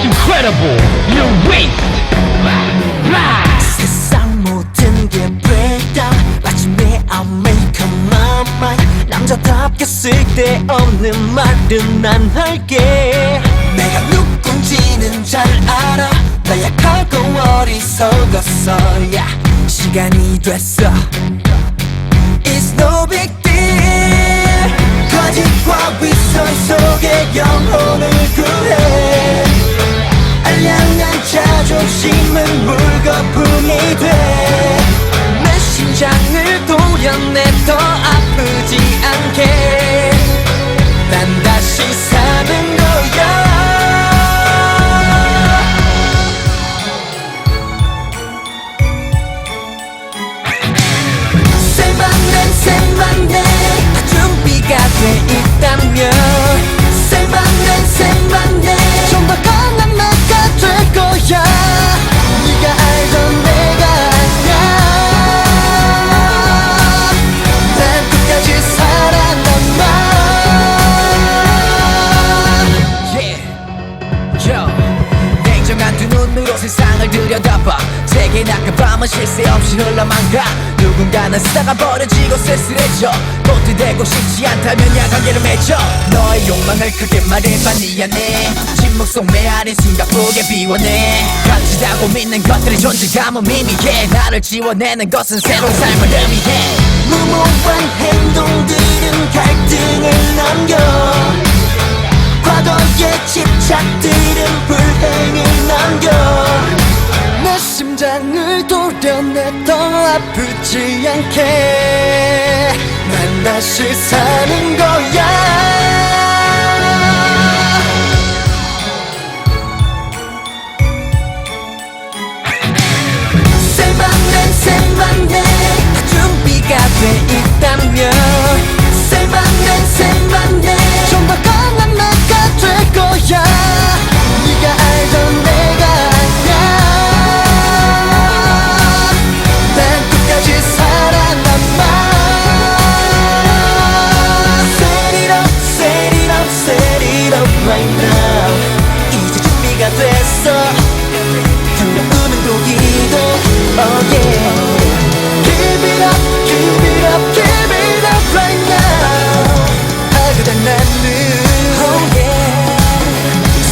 incredible. You're waste. 세상 모든 게 breakdown 마치 내 I make up my mind 남자답게 쓸데없는 말은 난 할게 내가 누군지는 잘 알아 나 약하고 어리석었어 yeah. 시간이 됐어 It's no big deal 거짓과 위선 속에 영혼을 구해 알량한 자존심은 물거품이 돼 내 심장을 도려내 더 아프지 않게 난 다시 사는 거야 셀만해 준비가 돼 있다면 셀만해 좀 더 강한 내가 될 거야 네가 알던 내가 아니야 난 끝까지 살아남아 Yeah Yo 냉정한 두 눈으로 세상을 들여다봐 세계나 그 밤은 쉴 새 없이 흘러만 가 누군가는 쓰다가 버려지고 쓸쓸해져 보태되고 싶지 않다면 야간계를 맺어 너의 욕망을 크게 말해봐 네 안에 침묵 속 메아린 숨가쁘게 비워내 가치다고 믿는 것들의 존재감은 미미해 나를 지워내는 것은 새로운 삶을 의미해 무모한 행동들은 갈등을 남겨 과거의 집착들은 불행을 남겨 내 심장을 도려내 더 아프지 않게 난 다시 사는 거야 셀만해 준비가 돼 있다면 셀만해 좀 더 강한 내가 될 거야 네가 알던 내가 아니야 난 끝까지 살아남아 Set it up right now 이제 준비가 됐어 두려움은 독이도 Oh yeah Give it up, give it up, give it up right now 하거든 나는 Oh yeah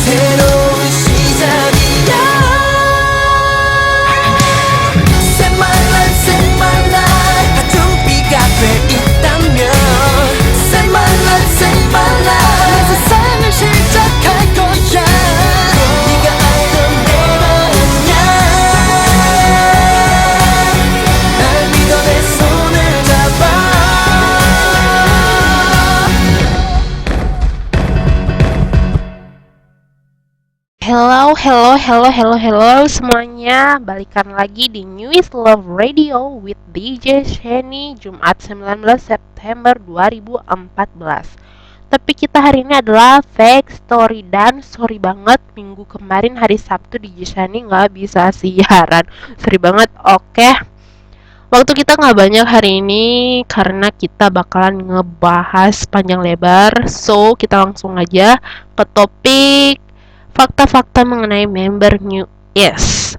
새로운 시작이야 Set my life 준비가 돼 있다면 Set my life 내 세상을 시작할 거야 네가 알던 내가 아니야 날 믿어 내 손을 잡아 Hello semuanya. Balikan lagi di New is Love Radio with DJ Sheni Jumat 19 September 2014. Topik kita hari ini adalah fake story dan sorry banget minggu kemarin hari Sabtu DJ Sheni nggak bisa siaran. Sorry banget. Oke. Waktu kita nggak banyak hari ini karena kita bakalan ngebahas panjang lebar. So kita langsung aja ke topik fakta-fakta mengenai member New Yes.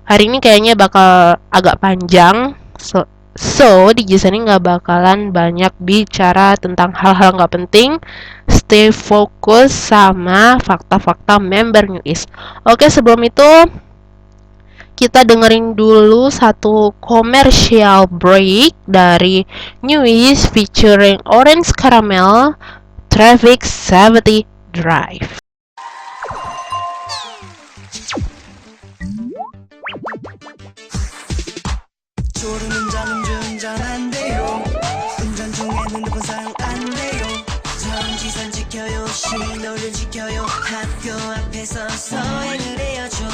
Hari ini kayaknya bakal agak panjang. So di ini nggak bakalan banyak bicara tentang hal-hal nggak penting. Stay fokus sama fakta-fakta member New Yes. Oke, sebelum itu kita dengerin dulu satu commercial break dari New Yes featuring Orange Caramel, Traffic Safety Drive. 졸음 운전은 운전 안 돼요 운전 중에 핸드폰 사용 안 돼요 정지선 지켜요 신호를 지켜요 학교 앞에서 서행을 해야죠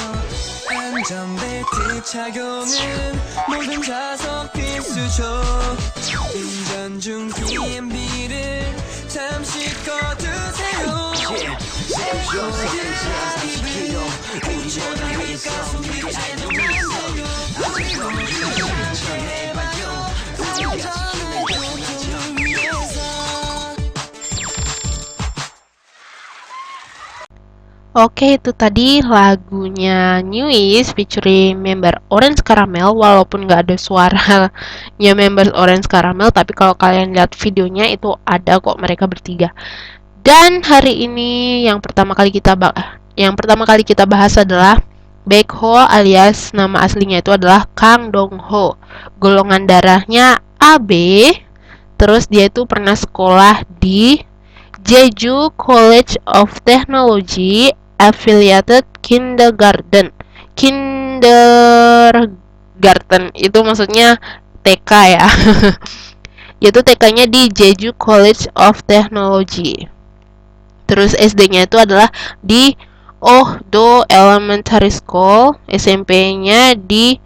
안전벨트 착용은 모든 좌석 필수죠 운전 중 DMB를 잠시 꺼두세요 Oke, itu tadi lagunya Newies featuring member Orange Caramel, walaupun nggak ada suaranya member Orange Caramel, tapi kalau kalian lihat videonya itu ada kok mereka bertiga. Dan hari ini yang pertama kali kita bahas adalah Baekho, alias nama aslinya itu adalah Kang Dong-ho. Golongan darahnya AB. Terus dia itu pernah sekolah di Jeju College of Technology Affiliated Kindergarten. Kindergarten itu maksudnya TK ya. Yaitu TK-nya di Jeju College of Technology. Terus SD-nya itu adalah di Oh-do Elementary School, SMP-nya di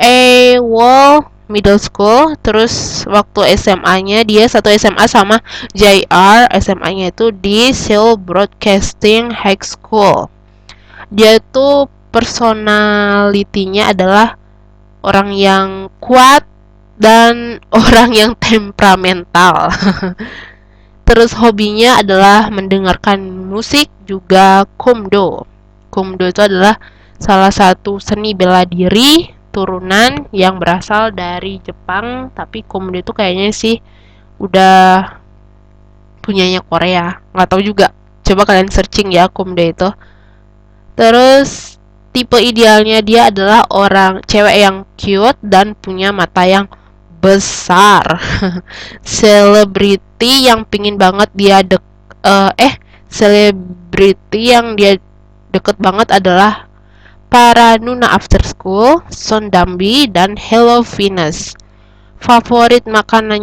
Ewol Middle School. Terus waktu SMA-nya dia satu SMA sama JR, SMA-nya itu di Seoul Broadcasting High School. Dia itu personalitinya adalah orang yang kuat dan orang yang temperamental. Terus hobinya adalah mendengarkan musik, juga Komdo. Komdo itu adalah salah satu seni bela diri turunan yang berasal dari Jepang, tapi Komdo itu kayaknya sih udah punyanya Korea. Nggak tahu juga. Coba kalian searching ya Komdo itu. Terus tipe idealnya dia adalah orang cewek yang cute dan punya mata yang besar. Selebriti yang pingin banget dia selebriti yang dia deket banget adalah para Nuna After School, Son Dambi, dan Hello Venus. Makanan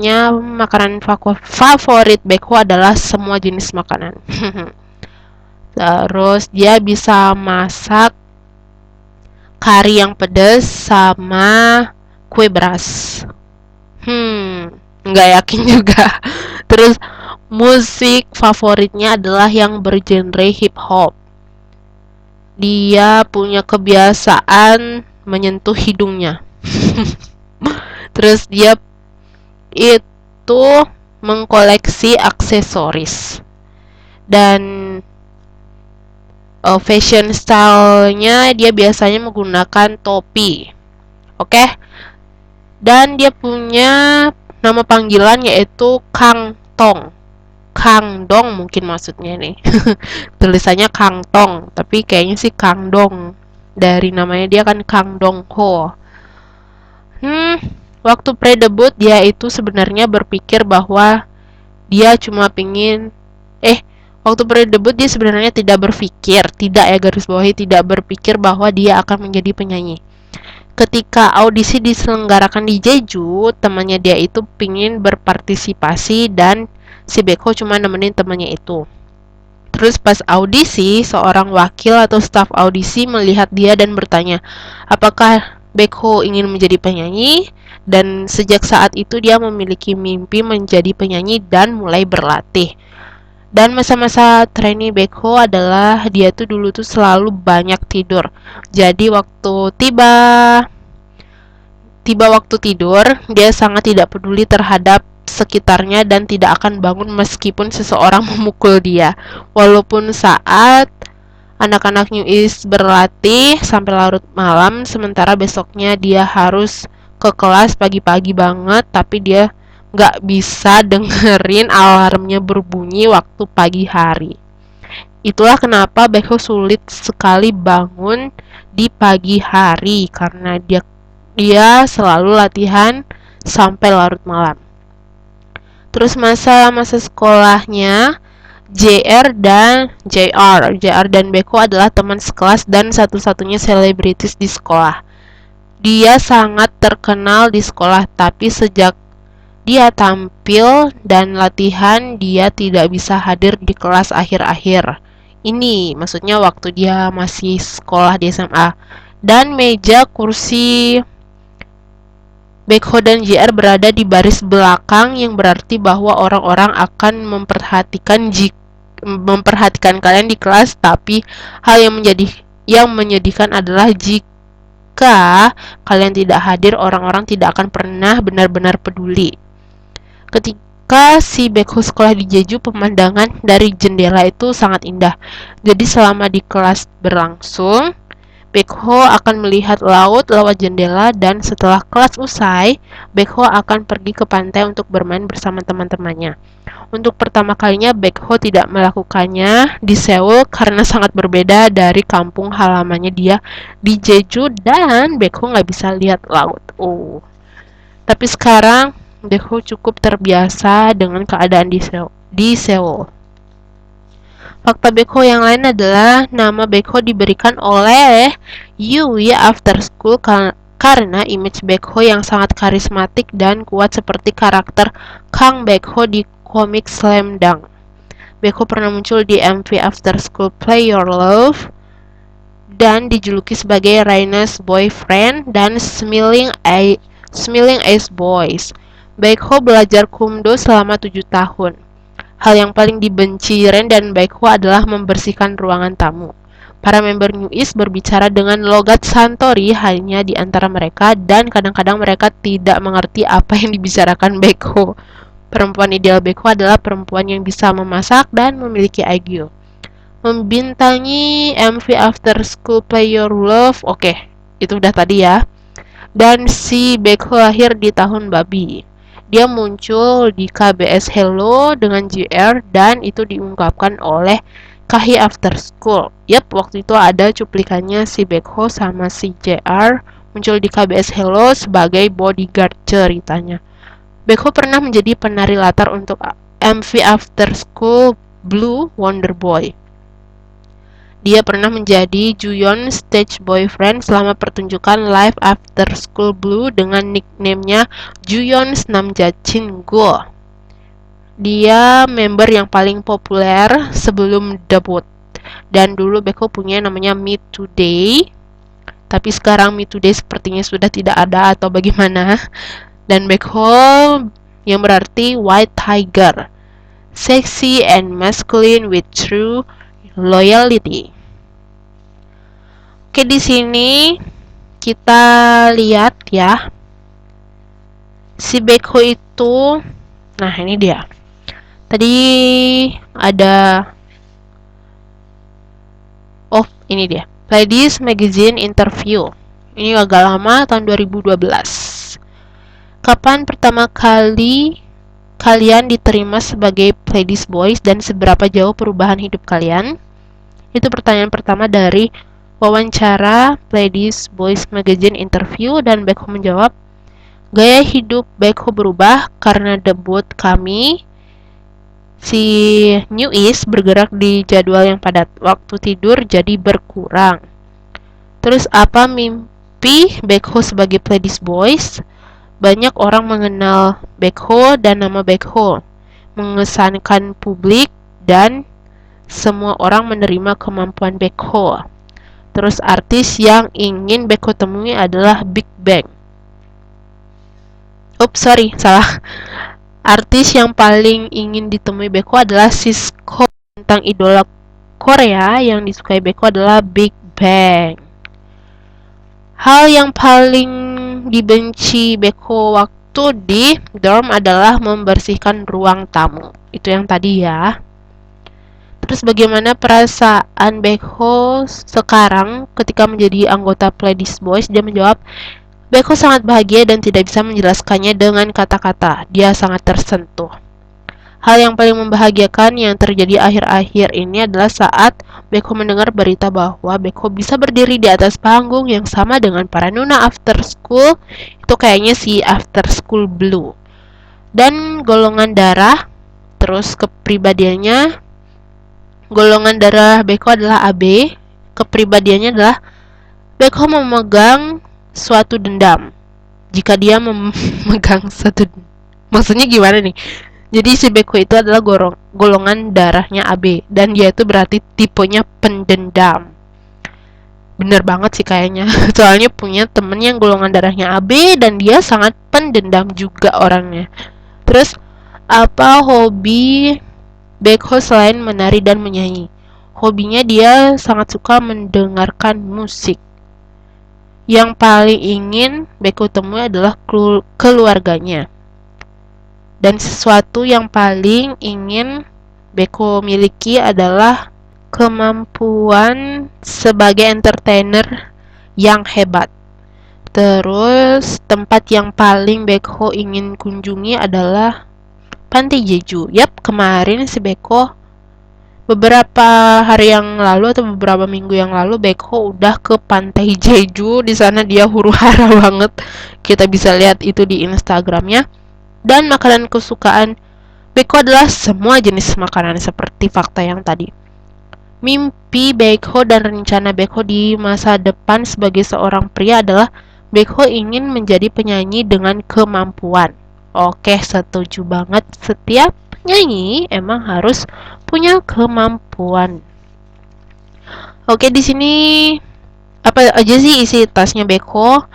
favorit Baekho adalah semua jenis makanan. Terus dia bisa masak kari yang pedas sama kue beras. Nggak yakin juga. Terus musik favoritnya adalah yang bergenre hip hop. Dia punya kebiasaan menyentuh hidungnya. Terus dia itu mengkoleksi aksesoris. Dan fashion style-nya dia biasanya menggunakan topi. Oke? Dan dia punya nama panggilan yaitu Kang Tong. Kang Dong mungkin maksudnya nih. Tulisannya Kang Tong, tapi kayaknya sih Kang Dong. Dari namanya dia kan Kang Dong Ho. Waktu pre-debut dia itu sebenarnya berpikir bahwa dia cuma waktu pre-debut dia sebenarnya tidak tidak berpikir bahwa dia akan menjadi penyanyi. Ketika audisi diselenggarakan di Jeju, temannya dia itu pingin berpartisipasi dan si Baekho cuma nemenin temannya itu. Terus pas audisi, seorang wakil atau staf audisi melihat dia dan bertanya, apakah Baekho ingin menjadi penyanyi? Dan sejak saat itu dia memiliki mimpi menjadi penyanyi dan mulai berlatih. Dan masa-masa trainee Baekho adalah dia tuh dulu tuh selalu banyak tidur. Jadi waktu tiba waktu tidur, dia sangat tidak peduli terhadap sekitarnya dan tidak akan bangun meskipun seseorang memukul dia. Walaupun saat anak-anak New East berlatih sampai larut malam, sementara besoknya dia harus ke kelas pagi-pagi banget, tapi dia nggak bisa dengerin alarmnya berbunyi waktu pagi hari. Itulah kenapa Baekho sulit sekali bangun di pagi hari karena dia selalu latihan sampai larut malam. Terus masa sekolahnya JR dan Baekho adalah teman sekelas dan satu-satunya selebritis di sekolah. Dia sangat terkenal di sekolah, tapi sejak dia tampil dan latihan, dia tidak bisa hadir di kelas akhir-akhir. Ini maksudnya waktu dia masih sekolah di SMA. Dan meja kursi Baekho dan JR berada di baris belakang, yang berarti bahwa orang-orang akan memperhatikan kalian di kelas, tapi hal yang menyedihkan adalah jika kalian tidak hadir, orang-orang tidak akan pernah benar-benar peduli. Ketika Ketika si Baekho sekolah di Jeju, pemandangan dari jendela itu sangat indah. Jadi selama di kelas berlangsung, Baekho akan melihat laut lewat jendela, dan setelah kelas usai, Baekho akan pergi ke pantai untuk bermain bersama teman-temannya. Untuk pertama kalinya, Baekho tidak melakukannya di Seoul karena sangat berbeda dari kampung halamannya dia di Jeju, dan Baekho nggak bisa lihat laut. Tapi sekarang Baekho cukup terbiasa dengan keadaan di Seoul. Fakta Baekho yang lain adalah nama Baekho diberikan oleh Yui After School karena image Baekho yang sangat karismatik dan kuat seperti karakter Kang Baekho di komik Slam Dunk. Baekho pernah muncul di MV After School Play Your Love dan dijuluki sebagai Raine's boyfriend dan Smiling Ace Boys. Baekho belajar Kumdo selama 7 tahun. Hal yang paling dibenci Ren dan Baekho adalah membersihkan ruangan tamu. Para member New East berbicara dengan logat Santori hanya di antara mereka, dan kadang-kadang mereka tidak mengerti apa yang dibicarakan Baekho. Perempuan ideal Baekho adalah perempuan yang bisa memasak dan memiliki IQ. Membintangi MV After School Play Your Love, oke, itu udah tadi ya. Dan si Baekho lahir di tahun babi. Dia muncul di KBS Hello dengan JR, dan itu diungkapkan oleh Kahi After School. Yap, waktu itu ada cuplikannya si Baekho sama si JR muncul di KBS Hello sebagai bodyguard ceritanya. Baekho pernah menjadi penari latar untuk MV After School Blue Wonder Boy. Dia pernah menjadi Juyeon stage boyfriend selama pertunjukan Live After School Blue dengan nickname-nya Juyeon's Namjachin Go. Dia member yang paling populer sebelum debut. Dan dulu Baekho punya namanya Me Today. Tapi sekarang Me Today sepertinya sudah tidak ada atau bagaimana. Dan Baekho yang berarti White Tiger. Sexy and masculine with true loyalty. Oke, di sini kita lihat ya. Si Baekho itu, nah ini dia. Tadi ada, ini dia. Ladies Magazine interview. Ini agak lama, tahun 2012. Kapan pertama kali kalian diterima sebagai Pledis Boys dan seberapa jauh perubahan hidup kalian? Itu pertanyaan pertama dari wawancara Pledis Boys Magazine interview, dan Baekho menjawab, gaya hidup Baekho berubah karena debut kami. Si New East bergerak di jadwal yang padat, waktu tidur jadi berkurang. Terus apa mimpi Baekho sebagai Pledis Boys? Banyak orang mengenal Baekho dan nama Baekho, mengesankan publik, dan semua orang menerima kemampuan Baekho. Terus artis yang ingin Baekho temui adalah Big Bang. Salah. Artis yang paling ingin ditemui Baekho adalah Sisko. Tentang idola Korea yang disukai Baekho adalah Big Bang. Hal yang paling dibenci Baekho waktu di dorm adalah membersihkan ruang tamu. Itu yang tadi ya. Terus bagaimana perasaan Baekho sekarang ketika menjadi anggota Pledis Boys? Dia menjawab, Baekho sangat bahagia dan tidak bisa menjelaskannya dengan kata-kata. Dia sangat tersentuh. Hal yang paling membahagiakan yang terjadi akhir-akhir ini adalah saat Baekho mendengar berita bahwa Baekho bisa berdiri di atas panggung yang sama dengan para Nuna After School. Itu kayaknya si After School Blue. Dan golongan darah, terus kepribadiannya, golongan darah Baekho adalah AB. Kepribadiannya adalah Baekho memegang suatu dendam. Jika dia memegang suatu, maksudnya gimana nih? Jadi si Baekho itu adalah golongan darahnya AB, dan dia itu berarti tipenya pendendam. Bener banget sih kayaknya. Soalnya punya temen yang golongan darahnya AB dan dia sangat pendendam juga orangnya. Terus apa hobi Baekho selain menari dan menyanyi? Hobinya dia sangat suka mendengarkan musik. Yang paling ingin Baekho temui adalah keluarganya. Dan sesuatu yang paling ingin Beko miliki adalah kemampuan sebagai entertainer yang hebat. Terus tempat yang paling Beko ingin kunjungi adalah Pantai Jeju. Yap, kemarin si Beko beberapa hari yang lalu atau beberapa minggu yang lalu Beko udah ke Pantai Jeju. Di sana dia huru-hara banget. Kita bisa lihat itu di Instagramnya. Dan makanan kesukaan Beko adalah semua jenis makanan seperti fakta yang tadi. Mimpi Beko dan rencana Beko di masa depan sebagai seorang pria adalah Beko ingin menjadi penyanyi dengan kemampuan. Oke, setuju banget. Setiap penyanyi emang harus punya kemampuan. Oke, di sini apa aja sih isi tasnya Beko?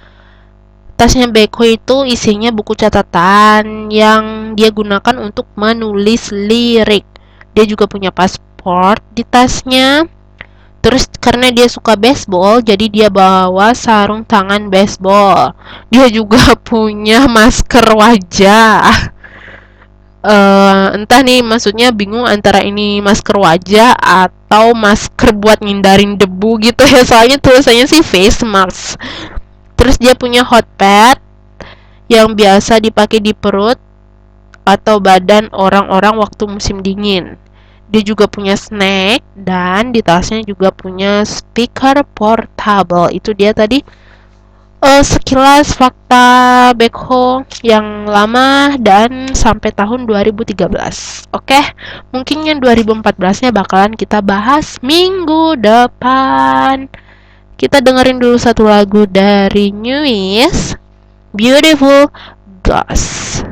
Tasnya Beko itu isinya buku catatan yang dia gunakan untuk menulis lirik. Dia juga punya paspor di tasnya. Terus karena dia suka baseball, jadi dia bawa sarung tangan baseball. Dia juga punya masker wajah. Entah nih, maksudnya bingung antara ini masker wajah atau masker buat ngindarin debu gitu ya. Soalnya tulisannya sih face mask. Terus dia punya hot pad yang biasa dipakai di perut atau badan orang-orang waktu musim dingin. Dia juga punya snack dan di tasnya juga punya speaker portable. Itu dia tadi sekilas fakta Beko yang lama dan sampai tahun 2013. Oke, mungkin yang 2014-nya bakalan kita bahas minggu depan. Kita dengerin dulu satu lagu dari Newies, Beautiful Ghost.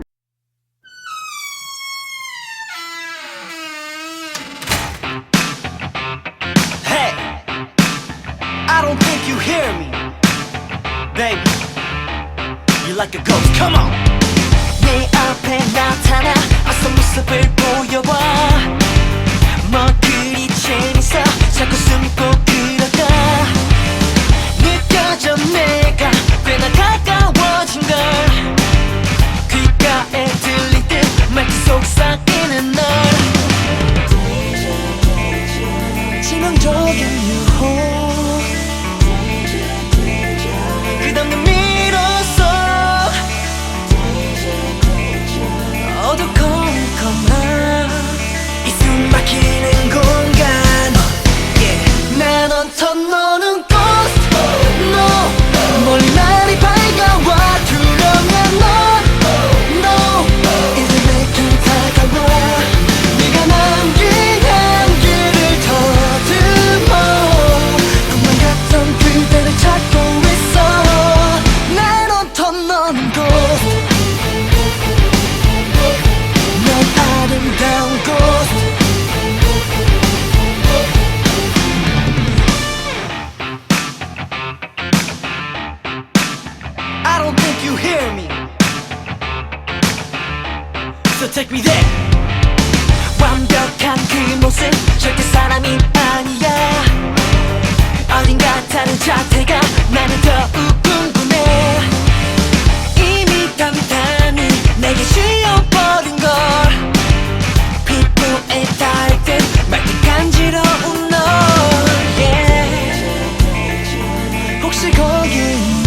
I don't think you hear me, baby. You like a ghost, come on. 내 앞에 나타나 어서 모습을 보여봐. 뭐 그리 재밌어 자꾸 숨고 그러다. 느껴져 내가 꽤나 가까워진 걸. 귓가에 들릴 듯 마치 속삭이는 널. 치명적인 유혹 끝없는 미로써 어두컴컴한 이 숨막히는 공간. 난 어떤 너는 ghost no. 멀리 날이 밝아와 투명한 넌 no. 이제 내게 다가와 네가 남긴 향기를 더듬어. 꿈만 같던 그대를 찾고 있어. 난 어떤 너는 ghost. 넌 아름다운 ghost. I don't think you hear me, so take me there. 완벽한 그 모습 절대 사람이 아니야. 어딘가 다른 자태가 나는 더욱 궁금해. 이미 단단히 내게 씌어버린 걸. 피부에 닿을 듯 맑게 간지러운 널. yeah. 혹시 거기 있니?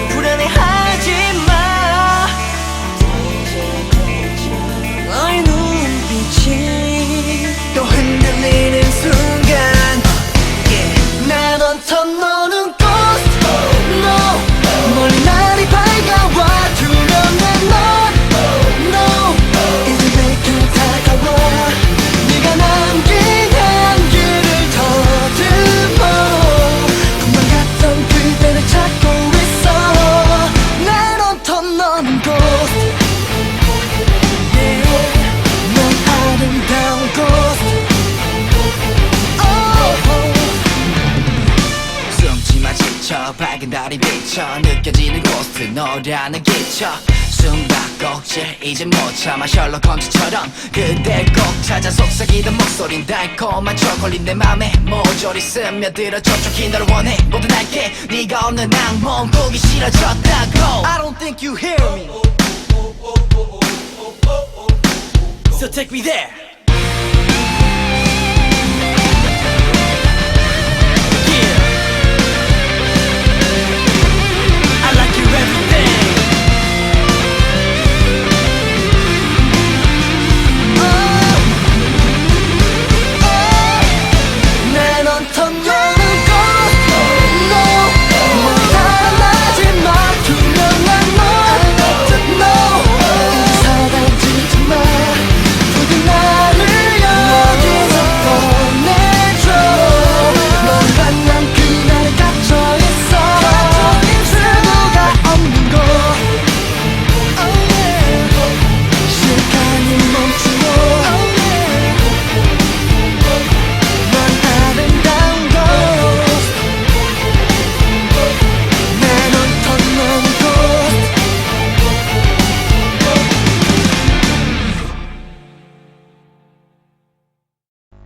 불안해하지 마. 너의 눈빛이 또 흔들리는 순간. 난 어떤 너는 ghost no. 멀리 날이 밝아와 투명한 넌 no. 이제 내게 다가와 네가 남긴 향기를 더듬어. 꿈만 같던 그대를 찾고 있어. 난 어떤 너는 ghost. yeah. 넌 아름다운 ghost. 숨지마 지쳐 밝은 달이 비쳐 느껴지는 고스트 너라는 기차. 숨바꼭질 이제 못 참아 셜록 홈즈처럼 그댈 꼭 찾아 속삭이던 목소린 달콤한 초콜릿 내 맘에 모조리 스며들어 촉촉히 널 원해 모든 알게 네가 없는 악몽 꾸기 싫어졌다고. I don't think think you hear me. So take me there. I like your everything. 내 넌 턴여는 것 No 못하는 마지막 투명한 너 No 사라지지 마 부디 나를 여기서 보내줘 널 만난 그날에 갇혀있어 수가 없는 곳 시간이 멈추고 넌 아름다운 곳 내 눈 턴넌 곳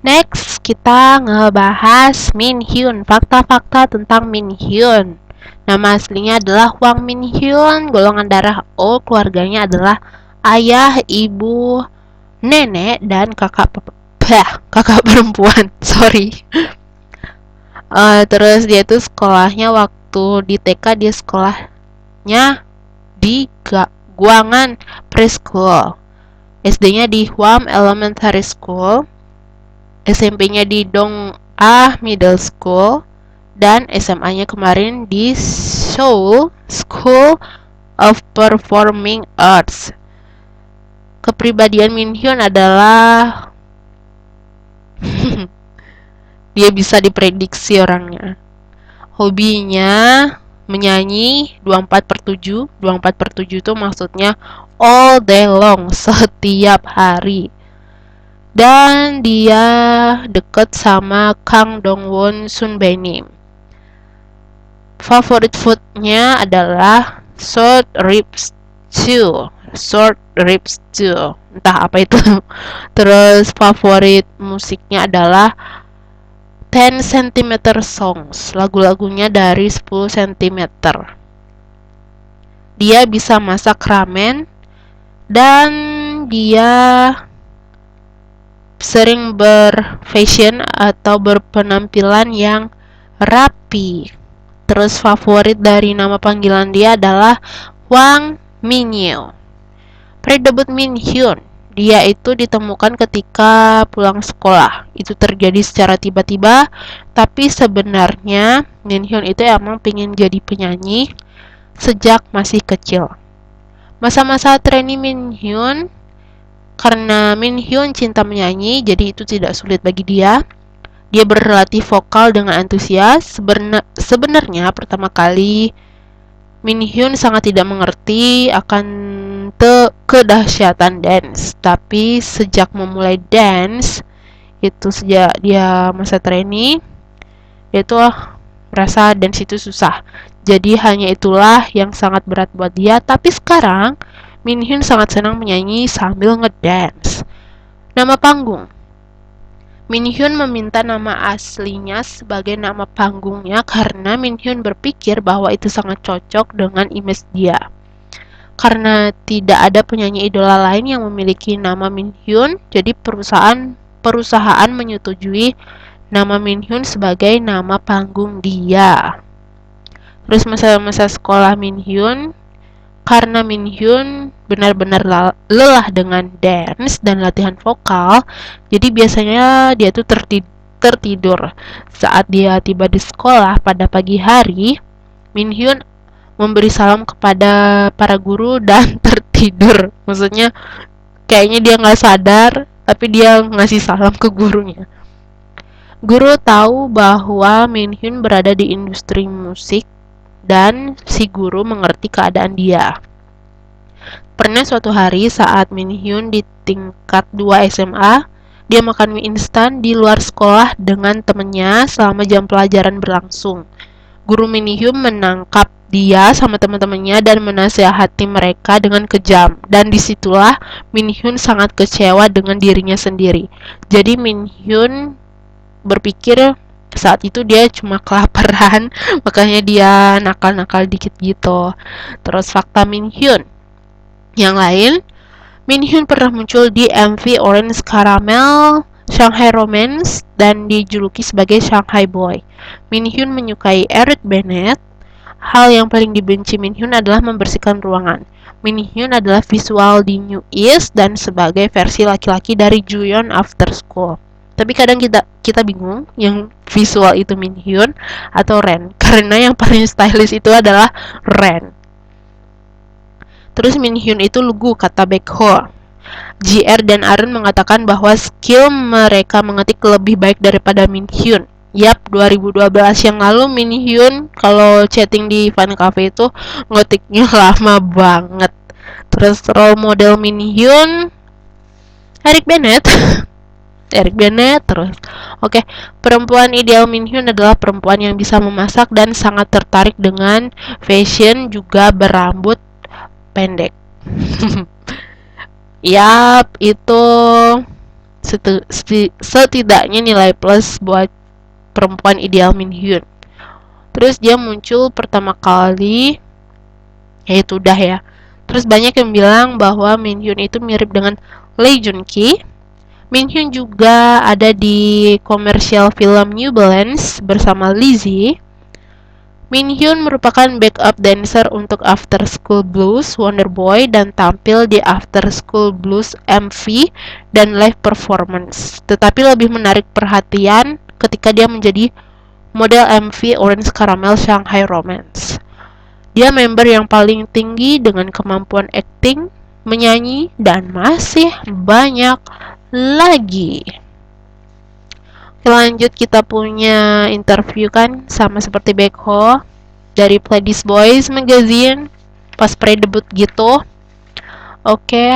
Next, kita ngebahas Min Hyun. Fakta-fakta tentang Min Hyun. Nama aslinya adalah Hwang Min Hyun. Golongan darah O. Keluarganya adalah ayah, ibu, nenek, dan kakak perempuan. Sorry. Terus dia tuh sekolahnya waktu di TK dia sekolahnya di Guangan Preschool. SD-nya di Hwam Elementary School. SMP-nya di Dong-A Middle School, dan SMA-nya kemarin di Seoul School of Performing Arts. Kepribadian Min Hyun adalah dia bisa diprediksi orangnya. Hobinya menyanyi 24/7. 24/7 itu maksudnya all day long, setiap hari. Dan dia deket sama Kang Dong-won, Sun Bae-nim. Favorit foodnya adalah short rib stew. Entah apa itu. Terus favorit musiknya adalah 10 cm songs. Lagu-lagunya dari 10 cm. Dia bisa masak ramen. Dan dia sering berfashion atau berpenampilan yang rapi. Terus favorit dari nama panggilan dia adalah Hwang Min-yeol. Pre-debut Min Hyun, dia itu ditemukan ketika pulang sekolah. Itu terjadi secara tiba-tiba, tapi sebenarnya Min Hyun itu emang pengen jadi penyanyi sejak masih kecil. Masa-masa trainee Min Hyun, karena Min Hyun cinta menyanyi, jadi itu tidak sulit bagi dia. Dia berlatih vokal dengan antusias. Sebenarnya pertama kali Min Hyun sangat tidak mengerti akan kedahsyatan dance. Tapi sejak memulai dance, itu sejak dia masa trainee, dia tuh merasa dance itu susah. Jadi hanya itulah yang sangat berat buat dia. Tapi sekarang Min Hyun sangat senang menyanyi sambil ngedance. Nama panggung. Min Hyun meminta nama aslinya sebagai nama panggungnya karena Min Hyun berpikir bahwa itu sangat cocok dengan image dia. Karena tidak ada penyanyi idola lain yang memiliki nama Min Hyun, jadi perusahaan menyetujui nama Min Hyun sebagai nama panggung dia. Terus masa-masa sekolah Min Hyun, karena Min Hyun benar-benar lelah dengan dance dan latihan vokal, jadi biasanya dia tuh tertidur. Saat dia tiba di sekolah pada pagi hari, Min Hyun memberi salam kepada para guru dan tertidur. Maksudnya kayaknya dia nggak sadar, tapi dia ngasih salam ke gurunya. Guru tahu bahwa Min Hyun berada di industri musik, dan si guru mengerti keadaan dia. Pernah suatu hari saat Min Hyun di tingkat 2 SMA, dia makan mie instan di luar sekolah dengan temennya selama jam pelajaran berlangsung. Guru Min Hyun menangkap dia sama teman-temannya dan menasihati mereka dengan kejam. Dan disitulah Min Hyun sangat kecewa dengan dirinya sendiri. Jadi Min Hyun berpikir Saat itu dia cuma kelaparan, makanya dia nakal-nakal dikit gitu. Terus fakta Minhyun yang lain, Minhyun pernah muncul di MV Orange Caramel, Shanghai Romance, dan dijuluki sebagai Shanghai Boy. Minhyun menyukai Eric Bennett. Hal yang paling dibenci Minhyun adalah membersihkan ruangan. Minhyun adalah visual di New East dan sebagai versi laki-laki dari Juyeon After School. Tapi kadang kita bingung yang visual itu Minhyun atau Ren, karena yang paling stylish itu adalah Ren. Terus Minhyun itu lugu, kata Baekho. JR dan Arun mengatakan bahwa skill mereka mengetik lebih baik daripada Minhyun. Yap, 2012 yang lalu Minhyun kalau chatting di fan cafe itu ngetiknya lama banget. Terus role model Minhyun Eric Bennett. Eric Bennett terus. Oke, perempuan ideal Minhyun adalah perempuan yang bisa memasak dan sangat tertarik dengan fashion, juga berambut pendek. Yap, itu setidaknya nilai plus buat perempuan ideal Minhyun. Terus dia muncul pertama kali, yaitu udah ya. Terus banyak yang bilang bahwa Minhyun itu mirip dengan Lee Jun Ki. Minhyun juga ada di komersial film New Balance bersama Lizzie. Minhyun merupakan backup dancer untuk After School Blues Wonder Boy dan tampil di After School Blues MV dan live performance. Tetapi lebih menarik perhatian ketika dia menjadi model MV Orange Caramel Shanghai Romance. Dia member yang paling tinggi dengan kemampuan acting, menyanyi, dan masih banyak lagi. Oke, lanjut, kita punya interview kan sama seperti Baekho dari Play This Boys Magazine pas pre-debut gitu. Oke,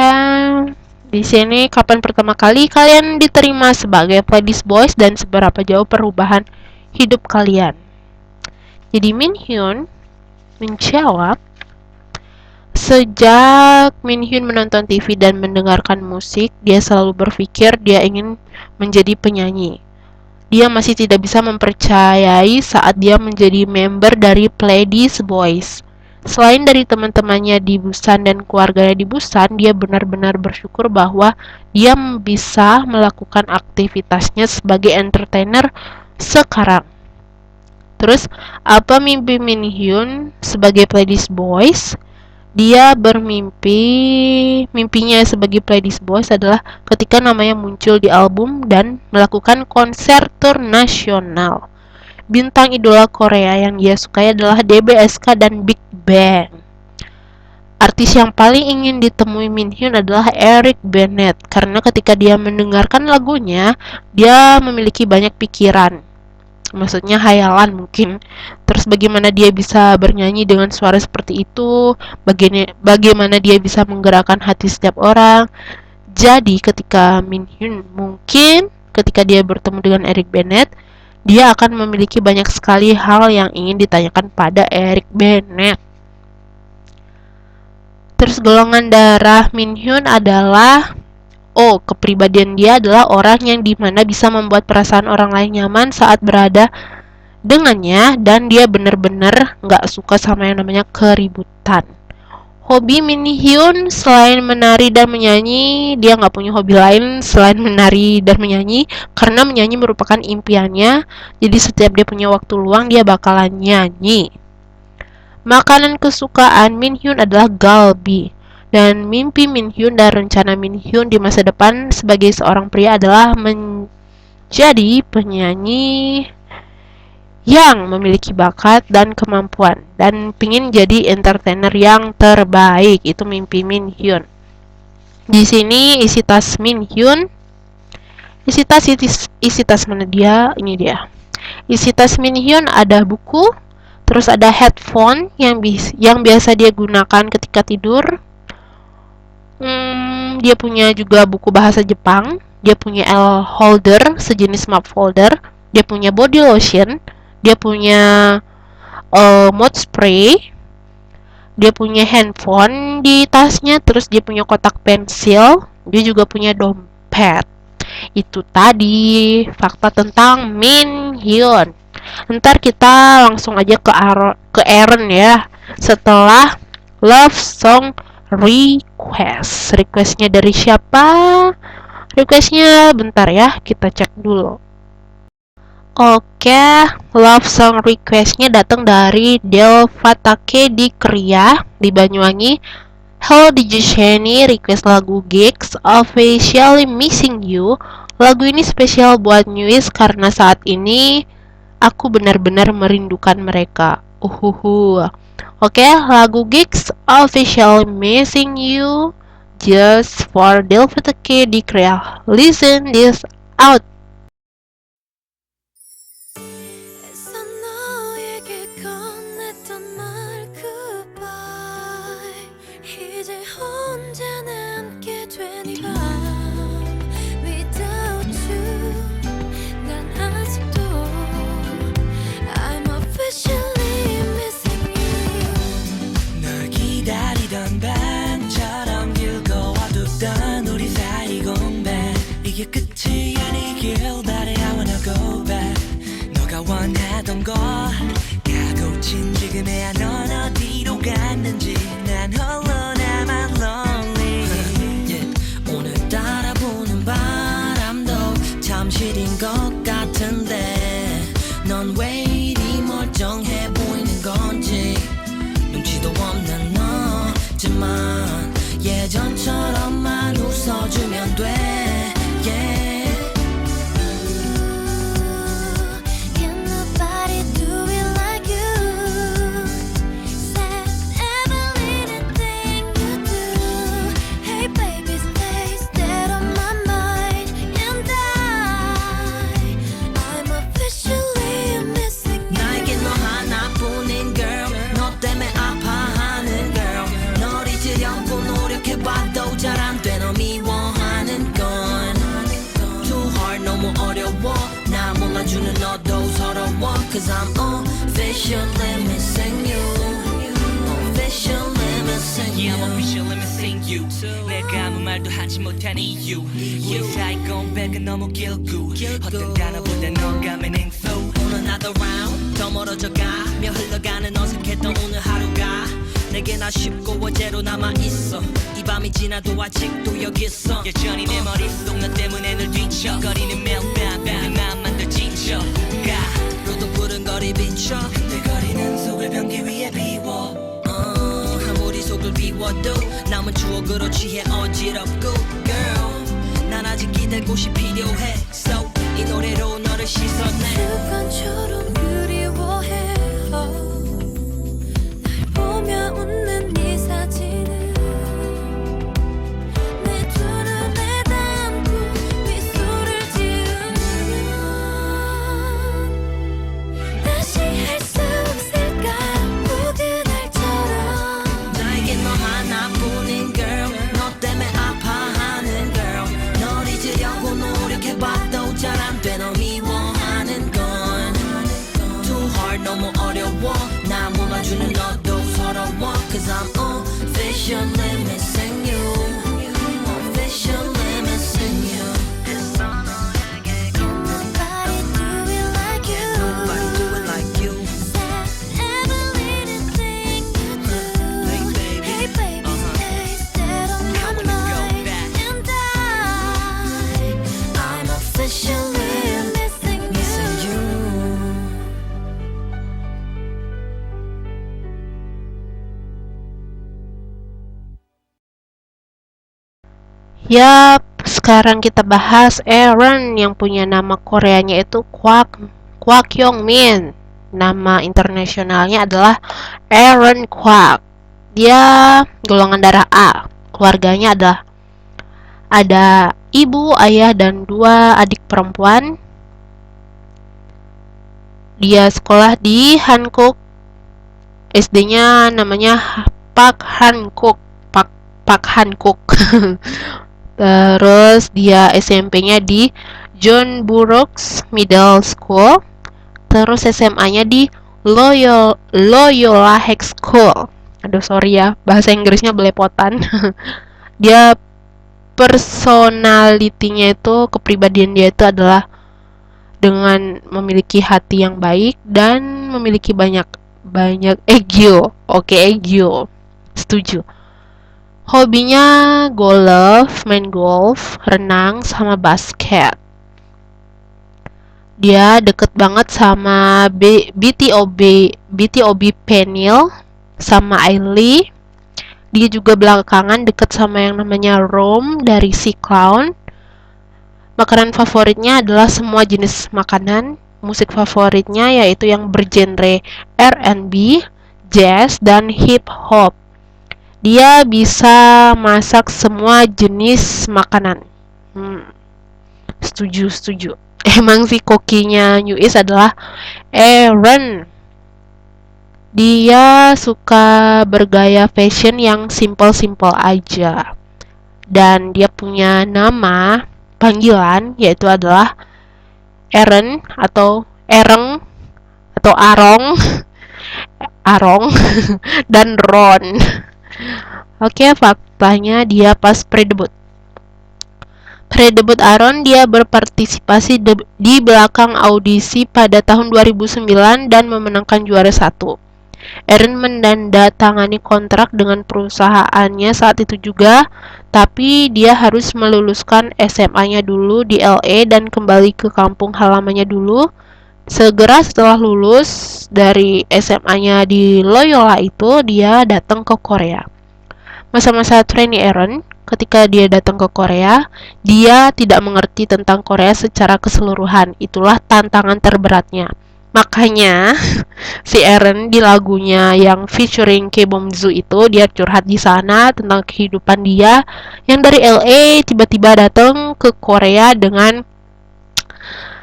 di sini kapan pertama kali kalian diterima sebagai Play This Boys dan seberapa jauh perubahan hidup kalian? Jadi Minhyun menjawab, sejak Minhyun menonton TV dan mendengarkan musik, dia selalu berpikir dia ingin menjadi penyanyi. Dia masih tidak bisa mempercayai saat dia menjadi member dari Play This Boys. Selain dari teman-temannya di Busan dan keluarganya di Busan, dia benar-benar bersyukur bahwa dia bisa melakukan aktivitasnya sebagai entertainer sekarang. Terus, apa mimpi Minhyun sebagai Play This Boys? Dia mimpinya sebagai Play This Boys adalah ketika namanya muncul di album dan melakukan konser tur nasional. Bintang idola Korea yang dia sukai adalah DBSK dan Big Bang. Artis yang paling ingin ditemui Minhyun adalah Eric Bennett, karena ketika dia mendengarkan lagunya, dia memiliki banyak pikiran. Maksudnya hayalan mungkin. Terus bagaimana dia bisa bernyanyi dengan suara seperti itu, bagaimana dia bisa menggerakkan hati setiap orang. Jadi ketika ketika dia bertemu dengan Eric Bennett, dia akan memiliki banyak sekali hal yang ingin ditanyakan pada Eric Bennett. Terus golongan darah Minhyun adalah O. Kepribadian dia adalah orang yang dimana bisa membuat perasaan orang lain nyaman saat berada dengannya, dan dia benar-benar nggak suka sama yang namanya keributan. Hobi Minhyun selain menari dan menyanyi, dia nggak punya hobi lain selain menari dan menyanyi, karena menyanyi merupakan impiannya. Jadi setiap dia punya waktu luang, dia bakalan nyanyi. Makanan kesukaan Minhyun adalah galbi. Dan mimpi Minhyun dan rencana Minhyun di masa depan sebagai seorang pria adalah menjadi penyanyi yang memiliki bakat dan kemampuan, dan pingin jadi entertainer yang terbaik. Itu mimpi Minhyun. Di sini isi tas Minhyun, isi tas mana dia? Ini dia. Isi tas Minhyun ada buku, terus ada headphone yang biasa dia gunakan ketika tidur. Dia punya juga buku bahasa Jepang. Dia punya L holder, sejenis map folder. Dia punya body lotion. Dia punya mouth spray. Dia punya handphone di tasnya. Terus dia punya kotak pensil. Dia juga punya dompet. Itu tadi fakta tentang Min Hyun. Ntar kita langsung aja ke Aaron ya. Setelah Love Song Request. Requestnya dari siapa? Requestnya bentar ya, kita cek dulu. Oke, love song requestnya datang dari Del Fatake di Kriya, di Banyuwangi. Hello DJ Sheni, request lagu Gigs, Officially Missing You. Lagu ini spesial buat Newies karena saat ini aku benar-benar merindukan mereka. Oke, lagu Gigs, Officially Missing You, just for Del Fatake di Kriya. Listen this out. 이게 끝이 아니길 바래 I wanna go back 너가 원하던 걸 가고친 지금에야 넌 어디로 갔는지 난 홀로 남아 lonely yeah. 오늘따라 부는 바람도 참 시린 것 같은데 넌 왜 이리 멀쩡해 보이는 건지 눈치도 없는 너지만 예전처럼만 웃어주면 돼 주는 너도 서러워 Cause I'm officially missing you Officially missing you Yeah, I'm officially missing you 내가 아무 말도 하지 못한 이유 우리 사이 공백은 너무 길고 어떤 단어보다 너가 meaning so 오늘 another round 더 멀어져가며 흘러가는 어색했던 오늘 하루가 내겐 아쉽고 어제로 남아있어 이 밤이 지나도 아직도 여기 있어 여전히 내 머릿속 너 때문에 늘 뒤척거리는 매일 밤 내 마음만 더 지쳐가 로동푸른거리 빈척 내 거리는 속을 변기 위에 비워 아무리 속을 비워도 남은 추억으로 취해 어지럽고 Girl 난 아직 기댈 곳이 필요해 So 이 노래로 너를 씻어내 습관처럼 그리워해 보며 웃는 네 사진을 내 두 눈에 담고 미소를 지으면 다시 할 수 없을까 모든 날처럼 나에겐 너 하나뿐인 girl 너 때문에 아파하는 girl 널 잊으려고 노력해봐도 잘 안 돼 너 미워하는 건 Too hard 너무 어려워 나 몰라주는 너도 서러워 Cause I'm officially missing you Officially missing you Can nobody do it like you Nobody do it like you Said every little thing you do Hey baby, stay instead on my mind And I'm officially missing you Yap, sekarang kita bahas Aaron yang punya nama Koreanya itu Kwak Yong Min. Nama internasionalnya adalah Aaron Kwak. Dia golongan darah A. Keluarganya ada ibu, ayah, dan 2 adik perempuan. Dia sekolah di Hankook. SD-nya namanya Park Hankook. Park Hankook. Terus dia SMP-nya di John Burroughs Middle School. Terus SMA-nya di Loyola High School. Aduh sorry ya, bahasa Inggrisnya belepotan. Dia personality-nya itu, kepribadian dia itu adalah dengan memiliki hati yang baik dan memiliki banyak ego. Oke, ego. Setuju. Hobinya main golf, renang, sama basket. Dia deket banget sama BTOB Penil sama Ailey. Dia juga belakangan deket sama yang namanya Rome dari Si Clown. Makanan favoritnya adalah semua jenis makanan. Musik favoritnya yaitu yang bergenre R&B, jazz, dan hip hop. Dia bisa masak semua jenis makanan. Setuju. Emang si kokinya New East adalah Aaron. Dia suka bergaya fashion yang simple-simple aja. Dan dia punya nama panggilan yaitu adalah Aaron atau Ereng atau Arong Arong dan Ron. Oke, faktanya dia pas pre-debut Aaron, dia berpartisipasi di belakang audisi pada tahun 2009 dan memenangkan juara 1. Aaron menandatangani kontrak dengan perusahaannya saat itu juga, tapi dia harus meluluskan SMA-nya dulu di LA dan kembali ke kampung halamannya dulu. Segera setelah lulus dari SMA-nya di Loyola itu, dia datang ke Korea. Masa-masa trainee Aaron, ketika dia datang ke Korea, dia tidak mengerti tentang Korea secara keseluruhan. Itulah tantangan terberatnya. Makanya, si Aaron di lagunya yang featuring Kbomzu itu, dia curhat di sana tentang kehidupan dia yang dari LA tiba-tiba datang ke Korea dengan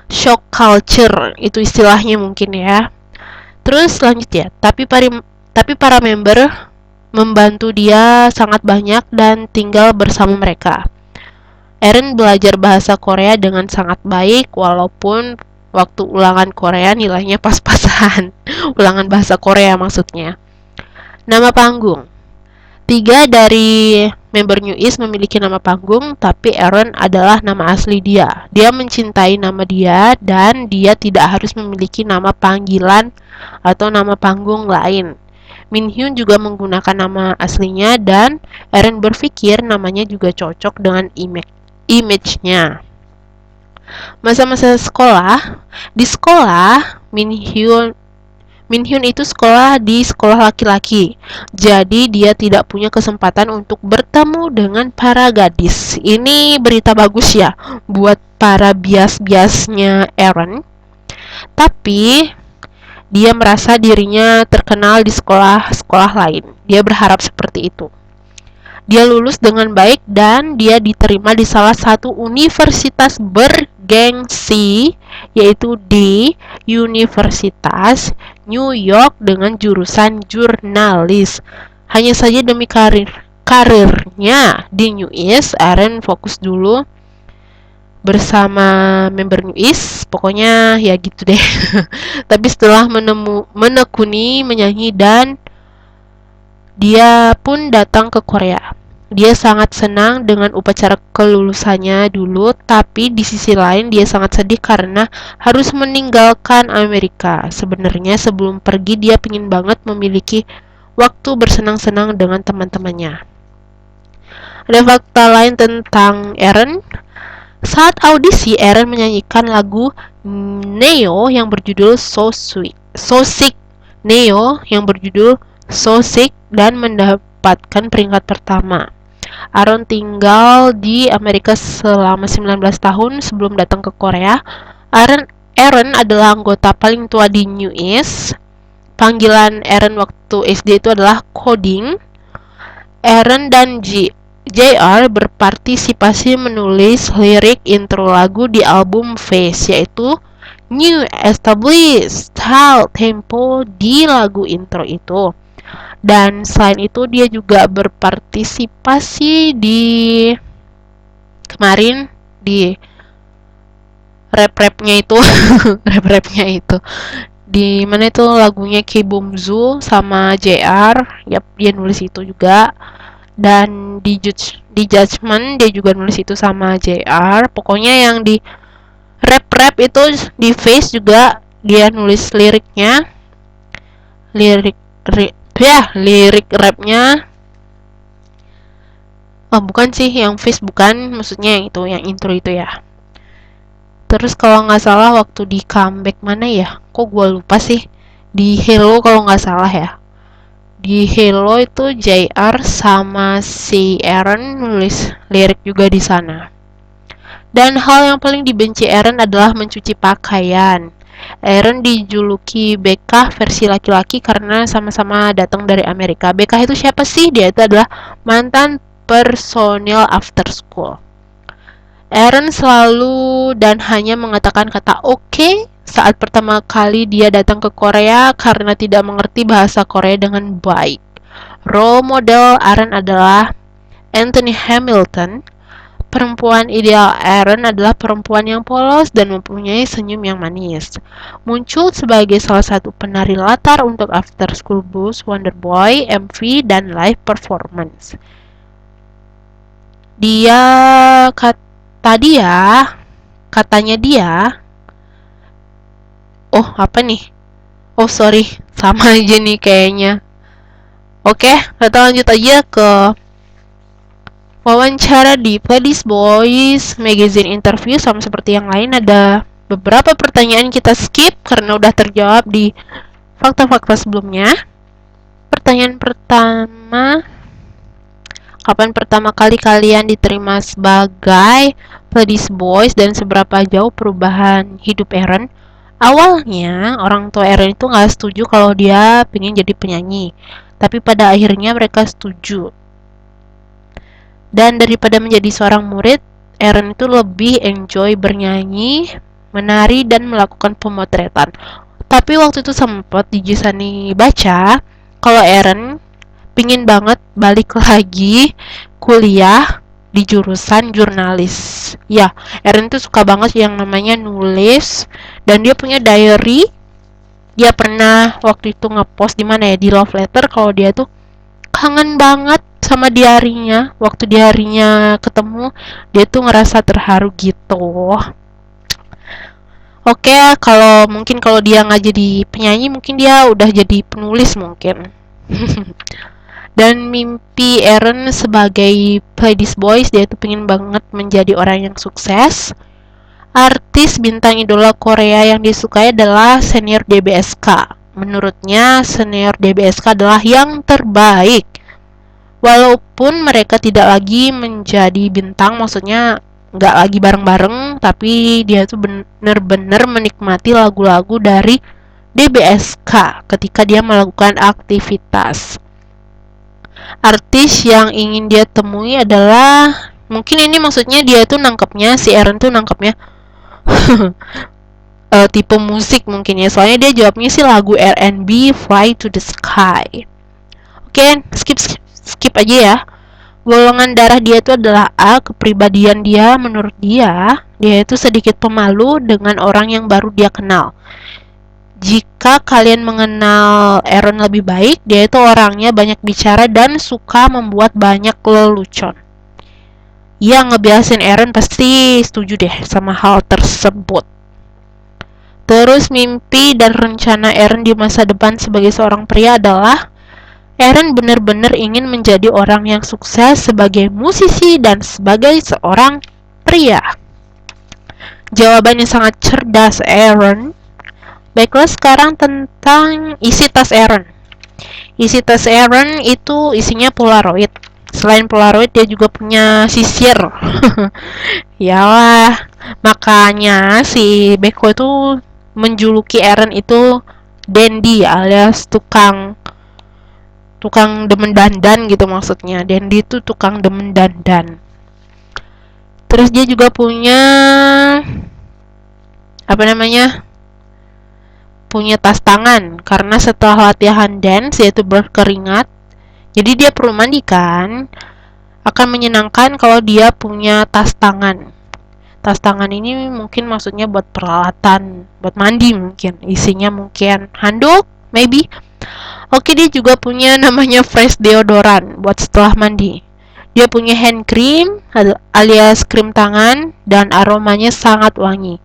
shock culture. Itu istilahnya mungkin ya. Terus lanjut ya, tapi para member membantu dia sangat banyak dan tinggal bersama mereka. Aaron belajar bahasa Korea dengan sangat baik, walaupun waktu ulangan Korea nilainya pas-pasan. Ulangan bahasa Korea maksudnya. Nama panggung. 3 dari member New East memiliki nama panggung, tapi Aaron adalah nama asli dia. Dia mencintai nama dia dan dia tidak harus memiliki nama panggilan atau nama panggung lain. Minhyun juga menggunakan nama aslinya dan Aaron berpikir namanya juga cocok dengan image-nya. Masa-masa sekolah, di sekolah Minhyun itu sekolah di sekolah laki-laki. Jadi dia tidak punya kesempatan untuk bertemu dengan para gadis. Ini berita bagus ya buat para bias-biasnya Aaron. Tapi dia merasa dirinya terkenal di sekolah-sekolah lain. Dia berharap seperti itu. Dia lulus dengan baik dan dia diterima di salah satu universitas bergengsi, yaitu di Universitas New York dengan jurusan jurnalis. Hanya saja demi karirnya di New East, Aaron fokus dulu bersama member New East, pokoknya ya gitu deh. Tapi setelah menekuni menyanyi dan dia pun datang ke Korea. Dia sangat senang dengan upacara kelulusannya dulu, tapi di sisi lain dia sangat sedih karena harus meninggalkan Amerika. Sebenarnya sebelum pergi dia ingin banget memiliki waktu bersenang-senang dengan teman-temannya. Ada fakta lain tentang Aaron. Saat audisi, Aaron menyanyikan lagu Neo yang berjudul So Sick Neo yang berjudul So Sick dan mendapatkan peringkat pertama. Aaron tinggal di Amerika selama 19 tahun sebelum datang ke Korea. Aaron adalah anggota paling tua di New East. Panggilan Aaron waktu SD itu adalah Coding. Aaron dan JR berpartisipasi menulis lirik intro lagu di album Face, yaitu New Established Style Tempo di lagu intro itu. Dan selain itu dia juga berpartisipasi kemarin di rap-rapnya itu rap-rapnya itu di mana itu lagunya Kbomzu sama JR. Yap, dia nulis itu juga. Dan di Judgment dia juga nulis itu sama JR. Pokoknya yang di rap itu di Face juga dia nulis liriknya, lirik rapnya. Oh bukan sih, yang Face bukan, maksudnya yang itu, yang intro itu ya. Terus kalau nggak salah waktu di comeback mana ya, kok gue lupa sih, di Hello kalau nggak salah ya. Di Hello itu JR sama si Aaron nulis lirik juga di sana. Dan hal yang paling dibenci Aaron adalah mencuci pakaian. Aaron dijuluki BK versi laki-laki karena sama-sama datang dari Amerika. BK itu siapa sih? Dia itu adalah mantan personil after school. Aaron selalu dan hanya mengatakan kata oke saat pertama kali dia datang ke Korea karena tidak mengerti bahasa Korea dengan baik. Role model Aaron adalah Anthony Hamilton. Perempuan ideal Aaron adalah perempuan yang polos dan mempunyai senyum yang manis. Muncul sebagai salah satu penari latar untuk After School Blues, Wonder Boy, MV, dan live performance. Katanya dia, oh apa nih? Oh sorry, sama aja nih kayaknya. Oke, kita lanjut aja ke wawancara di Playlist Boys Magazine interview. Sama seperti yang lain, ada beberapa pertanyaan kita skip karena udah terjawab di fakta-fakta sebelumnya. Pertanyaan pertama, kapan pertama kali kalian diterima sebagai Playlist Boys dan seberapa jauh perubahan hidup Aaron? Awalnya orang tua Aaron itu nggak setuju kalau dia pengen jadi penyanyi, tapi pada akhirnya mereka setuju. Dan daripada menjadi seorang murid, Aaron itu lebih enjoy bernyanyi, menari, dan melakukan pemotretan. Tapi waktu itu sempat di Gisani baca kalau Aaron pingin banget balik lagi kuliah di jurusan jurnalis. Ya, Aaron tuh suka banget yang namanya nulis, dan dia punya diary. Dia pernah waktu itu ngepost di mana ya, di Love Letter, kalau dia tuh kangen banget sama diarinya. Waktu diarinya ketemu, dia tuh ngerasa terharu gitu. Oke, kalau dia nggak jadi penyanyi, mungkin dia udah jadi penulis mungkin. Dan mimpi Aaron sebagai Playlist Boys, dia tuh pengen banget menjadi orang yang sukses. Artis bintang idola Korea yang disukai adalah senior DBSK. Menurutnya senior DBSK adalah yang terbaik. Walaupun mereka tidak lagi menjadi bintang, maksudnya nggak lagi bareng-bareng, tapi dia tuh bener-bener menikmati lagu-lagu dari DBSK ketika dia melakukan aktivitas. Artis yang ingin dia temui adalah, mungkin ini maksudnya dia tuh nangkepnya, si Aaron tuh nangkepnya tipe musik mungkin ya, soalnya dia jawabnya sih lagu R&B Fly to the Sky. Oke, skip aja ya. Golongan darah dia itu adalah A. Kepribadian dia, menurut dia itu sedikit pemalu dengan orang yang baru dia kenal. Jika kalian mengenal Aaron lebih baik, dia itu orangnya banyak bicara dan suka membuat banyak lelucon. Yang ngebiasin Aaron pasti setuju deh sama hal tersebut. Terus mimpi dan rencana Aaron di masa depan sebagai seorang pria adalah Aaron benar-benar ingin menjadi orang yang sukses sebagai musisi dan sebagai seorang pria. Jawabannya sangat cerdas, Aaron. Baiklah, sekarang tentang isi tas Aaron. Isi tas Aaron itu isinya Polaroid. Selain Polaroid, dia juga punya sisir. Yalah, makanya si Beko itu menjuluki Aaron itu dandy alias tukang demen dandan gitu maksudnya. Dandy itu tukang demen dandan. Terus dia juga punya punya tas tangan, karena setelah latihan dance yaitu berkeringat, jadi dia perlu mandi kan. Akan menyenangkan kalau dia punya tas tangan. Tas tangan ini mungkin maksudnya buat peralatan, buat mandi mungkin. Isinya mungkin handuk, maybe. Oke, dia juga punya namanya fresh deodorant buat setelah mandi. Dia punya hand cream alias krim tangan dan aromanya sangat wangi.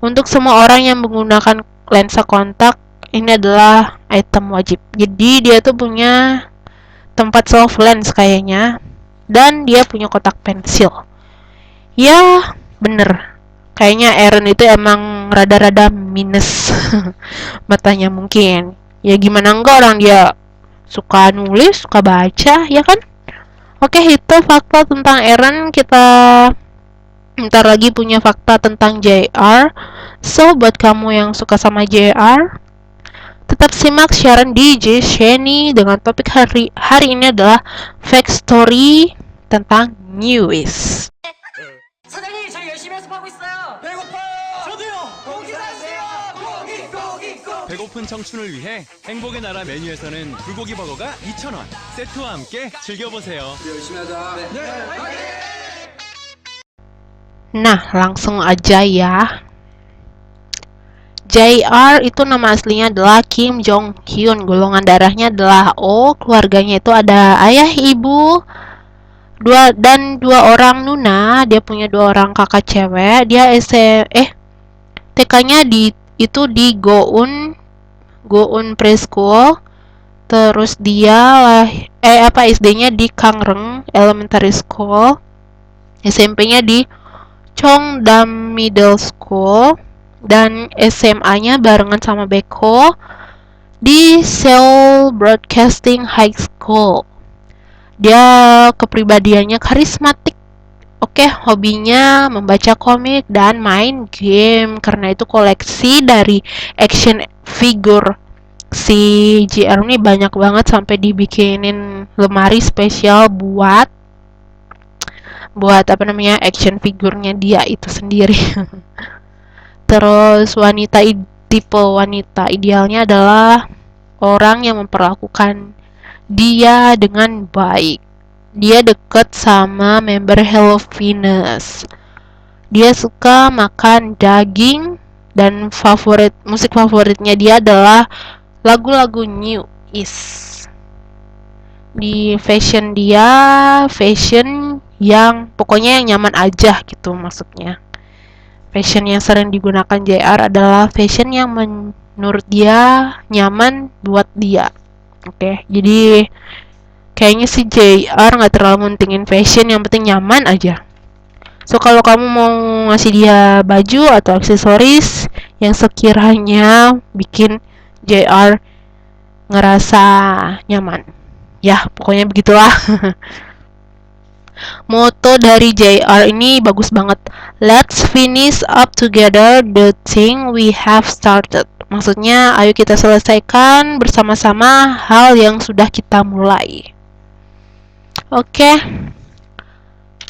Untuk semua orang yang menggunakan lensa kontak, ini adalah item wajib. Jadi dia tuh punya tempat soft lens kayaknya, dan dia punya kotak pensil. Ya, bener. Kayaknya Aaron itu emang rada-rada minus matanya mungkin. Ya gimana enggak, orang dia suka nulis, suka baca, ya kan? Oke, itu fakta tentang Aaron. Kita ntar lagi punya fakta tentang JR. So, buat kamu yang suka sama JR, tetap simak siaran DJ Sheni dengan topik hari ini adalah Fact Story tentang News. 사장님 저희 열심히 연습하고 있어요. 배고파. 저도요. 고기 사주세요. 고기. 배고픈 청춘을 위해 행복의 나라 메뉴에서는 불고기 버거가 2,000원, 세트와 함께 즐겨보세요. 열심히 하자. 네. Nah, langsung aja ya. JR itu nama aslinya adalah Kim Jong Hyun, golongan darahnya adalah O, keluarganya itu ada ayah, ibu, dua orang nuna. Dia punya 2 orang kakak cewek. Dia TK-nya di Goun Preschool. Terus dia SD-nya di Kangreng Elementary School. SMP-nya di Cheongdam Middle School, dan SMA-nya barengan sama Beko di Seoul Broadcasting High School. Dia kepribadiannya karismatik. Oke, hobinya membaca komik dan main game. Karena itu koleksi dari action figure si JR ini banyak banget, sampai dibikinin lemari spesial buat action figurnya dia itu sendiri. Terus tipe wanita idealnya adalah orang yang memperlakukan dia dengan baik. Dia dekat sama member Hello Venus. Dia suka makan daging, dan musik favoritnya dia adalah lagu-lagu New East. Di fashion yang pokoknya yang nyaman aja gitu maksudnya. Fashion yang sering digunakan JR adalah fashion yang menurut dia nyaman buat dia. Oke, jadi kayaknya si JR nggak terlalu mentingin fashion, yang penting nyaman aja. So, kalau kamu mau ngasih dia baju atau aksesoris yang sekiranya bikin JR ngerasa nyaman, ya pokoknya begitulah. Moto dari JR ini bagus banget. Let's finish up together the thing we have started. Maksudnya, ayo kita selesaikan bersama-sama hal yang sudah kita mulai. Oke.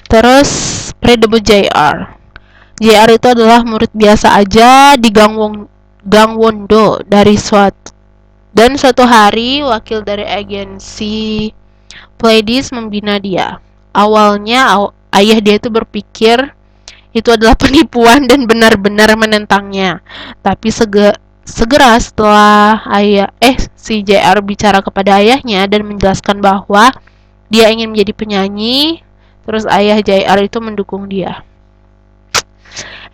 Terus, pre-debut JR. JR itu adalah murid biasa aja di Gangwon-do dan suatu hari wakil dari agensi Pledis membina dia. Awalnya ayah dia itu berpikir itu adalah penipuan dan benar-benar menentangnya. Tapi segera setelah si JR bicara kepada ayahnya dan menjelaskan bahwa dia ingin menjadi penyanyi, terus ayah JR itu mendukung dia.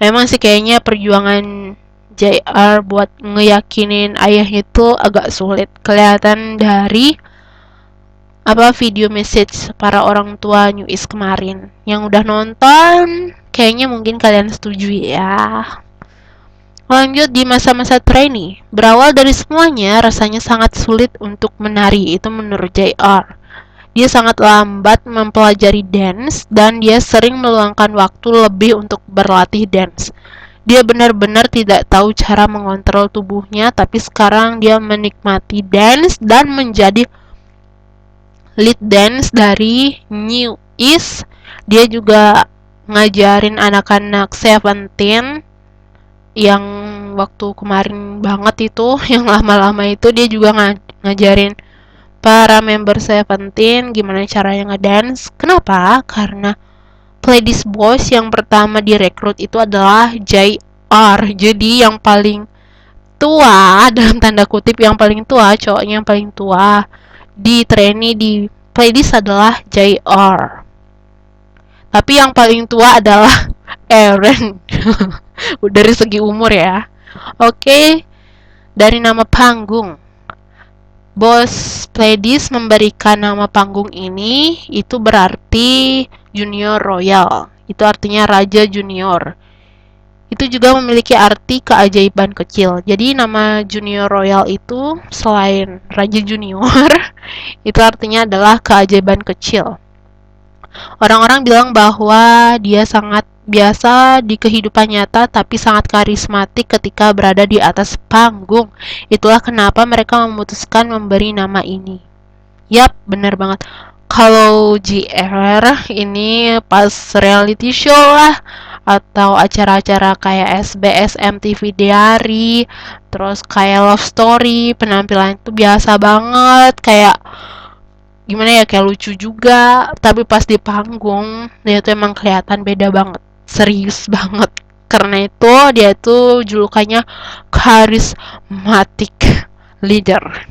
Emang sih kayaknya perjuangan JR buat ngeyakinin ayah itu agak sulit. Kelihatan dari video message para orang tua New East kemarin. Yang udah nonton, kayaknya mungkin kalian setuju ya. Lanjut di masa-masa trainee. Berawal dari semuanya, rasanya sangat sulit untuk menari, itu menurut JR. Dia sangat lambat mempelajari dance, dan dia sering meluangkan waktu lebih untuk berlatih dance. Dia benar-benar tidak tahu cara mengontrol tubuhnya, tapi sekarang dia menikmati dance dan menjadi lead dance dari New East. Dia juga ngajarin anak-anak Seventeen yang waktu kemarin banget itu, yang lama-lama itu. Dia juga ngajarin para member Seventeen gimana caranya ngedance. Kenapa? Karena Pledis Boys yang pertama direkrut itu adalah JR. Jadi yang paling tua, dalam tanda kutip yang paling tua, cowoknya yang paling tua di trainee di Pledis adalah JR. Tapi yang paling tua adalah Eren. Dari segi umur ya. Oke, dari nama panggung. Bos Pledis memberikan nama panggung ini, itu berarti Junior Royal. Itu artinya Raja Junior. Itu juga memiliki arti keajaiban kecil. Jadi nama Junior Royal itu selain Raja Junior, itu artinya adalah keajaiban kecil. Orang-orang bilang bahwa dia sangat biasa di kehidupan nyata tapi sangat karismatik ketika berada di atas panggung. Itulah kenapa mereka memutuskan memberi nama ini. Yap, bener banget. Kalau JR ini pas reality show lah, atau acara-acara kayak SBS, MTV Diary, terus kayak Love Story, penampilan itu biasa banget, kayak gimana ya, kayak lucu juga, tapi pas di panggung dia tuh emang kelihatan beda banget, serius banget. Karena itu dia tuh julukannya charismatic leader.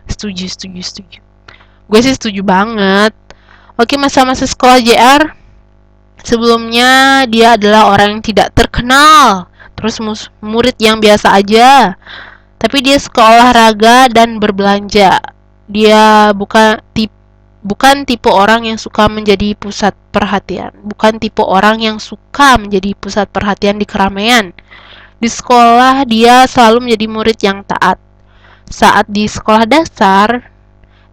Setuju. Gue sih setuju banget. Oke, masa-masa sekolah JR, sebelumnya dia adalah orang yang tidak terkenal, terus murid yang biasa aja. Tapi dia suka olahraga dan berbelanja. Dia bukan tipe orang yang suka menjadi pusat perhatian. Bukan tipe orang yang suka menjadi pusat perhatian di keramaian. Di sekolah dia selalu menjadi murid yang taat. Saat di sekolah dasar,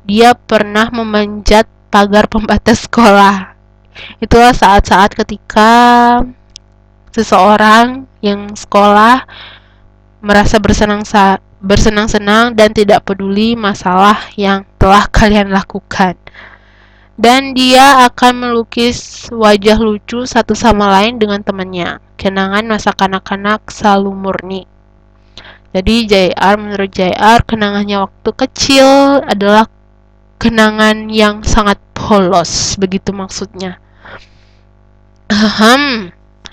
dia pernah memanjat pagar pembatas sekolah. Itulah saat-saat ketika seseorang yang sekolah merasa bersenang-senang dan tidak peduli masalah yang telah kalian lakukan. Dan dia akan melukis wajah lucu satu sama lain dengan temannya. Kenangan masa kanak-kanak selalu murni. Jadi menurut JR, kenangannya waktu kecil adalah kenangan yang sangat polos, begitu maksudnya.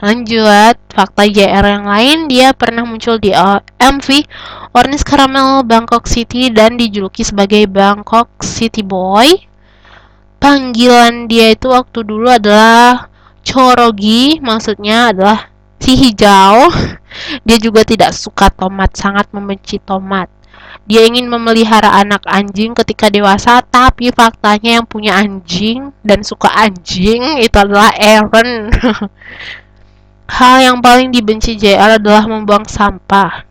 Lanjut, fakta JR yang lain, dia pernah muncul di MV Orange Caramel Bangkok City dan dijuluki sebagai Bangkok City Boy. Panggilan dia itu waktu dulu adalah Chorogi, maksudnya adalah si hijau. Dia juga tidak suka tomat, sangat membenci tomat. Dia ingin memelihara anak anjing ketika dewasa, tapi faktanya yang punya anjing dan suka anjing itu adalah Eren. Hal yang paling dibenci JR adalah membuang sampah.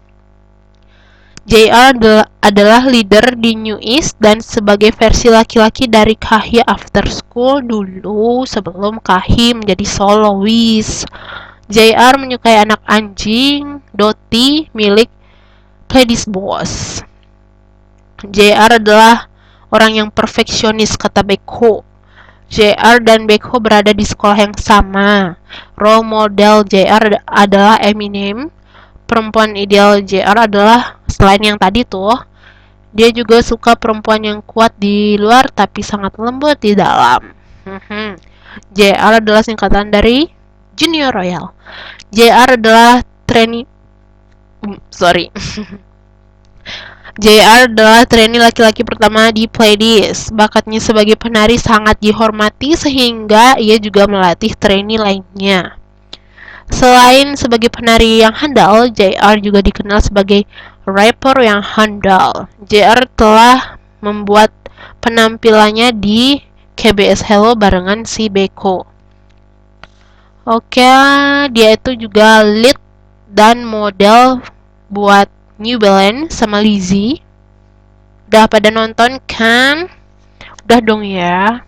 JR adalah leader di New East dan sebagai versi laki-laki dari Kahya After School dulu sebelum Kahya menjadi soloist. JR menyukai anak anjing Doti milik Pledis Boss. JR adalah orang yang perfeksionis, kata Beko. JR dan Beko berada di sekolah yang sama. Role model JR adalah Eminem. Perempuan ideal JR adalah, selain yang tadi tuh, dia juga suka perempuan yang kuat di luar tapi sangat lembut di dalam. JR adalah singkatan dari Junior Royal. JR adalah JR adalah trainee laki-laki pertama di Pledis. Bakatnya sebagai penari sangat dihormati sehingga ia juga melatih trainee lainnya. Selain sebagai penari yang handal, JR juga dikenal sebagai rapper yang handal. JR telah membuat penampilannya di KBS Hello barengan si Beko. Oke, dia itu juga lead dan model buat New Balance sama Lizzy. Udah pada nonton kan? Udah dong ya.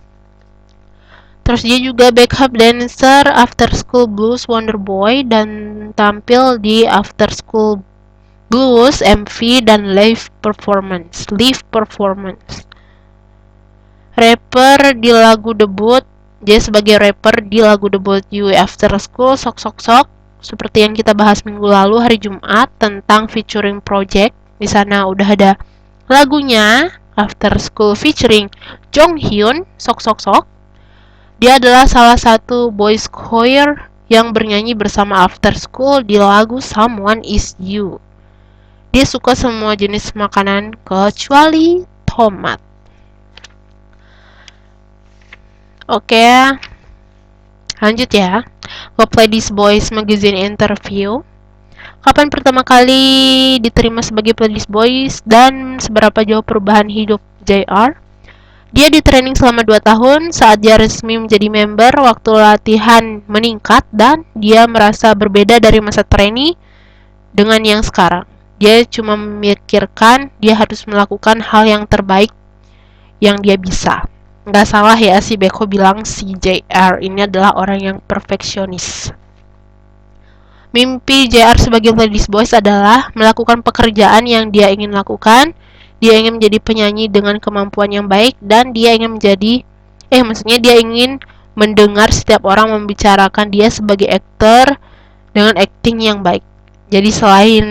Terus dia juga backup dancer After School Blues Wonder Boy dan tampil di After School Blues MV dan live performance. Rapper di lagu debut, dia sebagai rapper di lagu debut You After School Sok Sok Sok, seperti yang kita bahas minggu lalu hari Jumat tentang featuring project. Di sana udah ada lagunya After School featuring Jong Hyun Sok Sok Sok. Dia adalah salah satu boys choir yang bernyanyi bersama After School di lagu Someone Is You. Dia suka semua jenis makanan kecuali tomat. Oke. Lanjut ya. Go Play This Boys Magazine interview. Kapan pertama kali diterima sebagai Play This Boys dan seberapa jauh perubahan hidup JR? Dia di training selama 2 tahun. Saat dia resmi menjadi member, waktu latihan meningkat dan dia merasa berbeda dari masa trainee dengan yang sekarang. Dia cuma memikirkan dia harus melakukan hal yang terbaik yang dia bisa. Nggak salah ya si Beko bilang si JR ini adalah orang yang perfeksionis. Mimpi JR sebagai Play This Boys adalah melakukan pekerjaan yang dia ingin lakukan. Dia ingin menjadi penyanyi dengan kemampuan yang baik dan dia ingin dia ingin mendengar setiap orang membicarakan dia sebagai aktor dengan acting yang baik. Jadi selain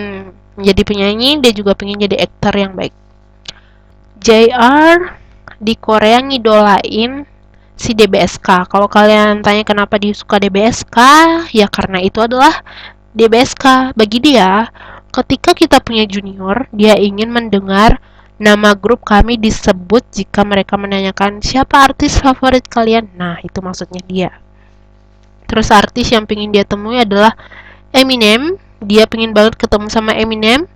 menjadi penyanyi, dia juga ingin jadi aktor yang baik. JR di Korea ngidolain si DBSK. Kalau kalian tanya kenapa dia suka DBSK, ya karena itu adalah DBSK. Bagi dia, ketika kita punya junior, dia ingin mendengar nama grup kami disebut jika mereka menanyakan siapa artis favorit kalian. Nah, itu maksudnya dia. Terus artis yang pengen dia temui adalah Eminem. Dia pengen banget ketemu sama Eminem.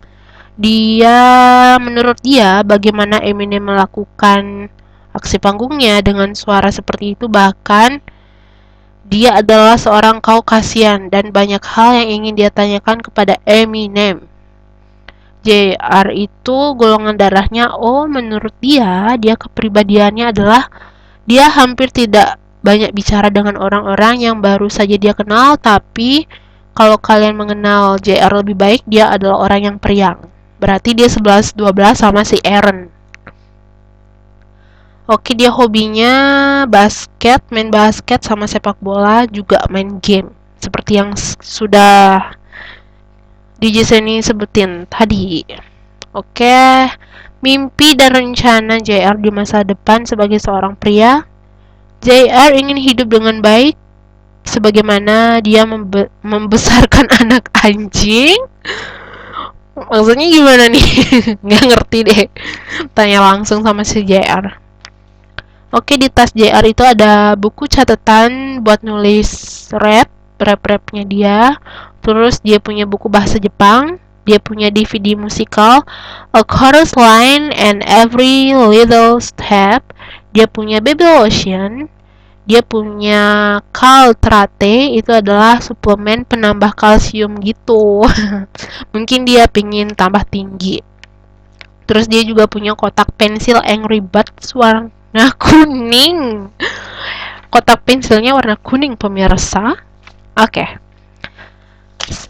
Menurut dia, bagaimana Eminem melakukan aksi panggungnya dengan suara seperti itu, bahkan dia adalah seorang Kaukasian dan banyak hal yang ingin dia tanyakan kepada Eminem. JR itu golongan darahnya O. Menurut dia kepribadiannya adalah dia hampir tidak banyak bicara dengan orang-orang yang baru saja dia kenal, tapi kalau kalian mengenal JR lebih baik, dia adalah orang yang periang. Berarti dia 11-12 sama si Aaron. Oke, dia hobinya basket, main basket sama sepak bola, juga main game. Seperti yang sudah DJ Seni sebutin tadi. Oke, mimpi dan rencana JR di masa depan sebagai seorang pria. JR ingin hidup dengan baik, sebagaimana dia membesarkan anak anjing. Maksudnya gimana nih? Nggak ngerti deh. Tanya langsung sama si JR. Oke, di tas JR itu ada buku catatan buat nulis rap-rapnya dia. Terus dia punya buku bahasa Jepang, dia punya DVD musikal, A Chorus Line and Every Little Step, dia punya Baby Lotion, dia punya Caltrate, itu adalah suplemen penambah kalsium gitu. Mungkin dia pingin tambah tinggi. Terus dia juga punya kotak pensil Angry Birds warna kuning. Kotak pensilnya warna kuning, pemirsa. Oke.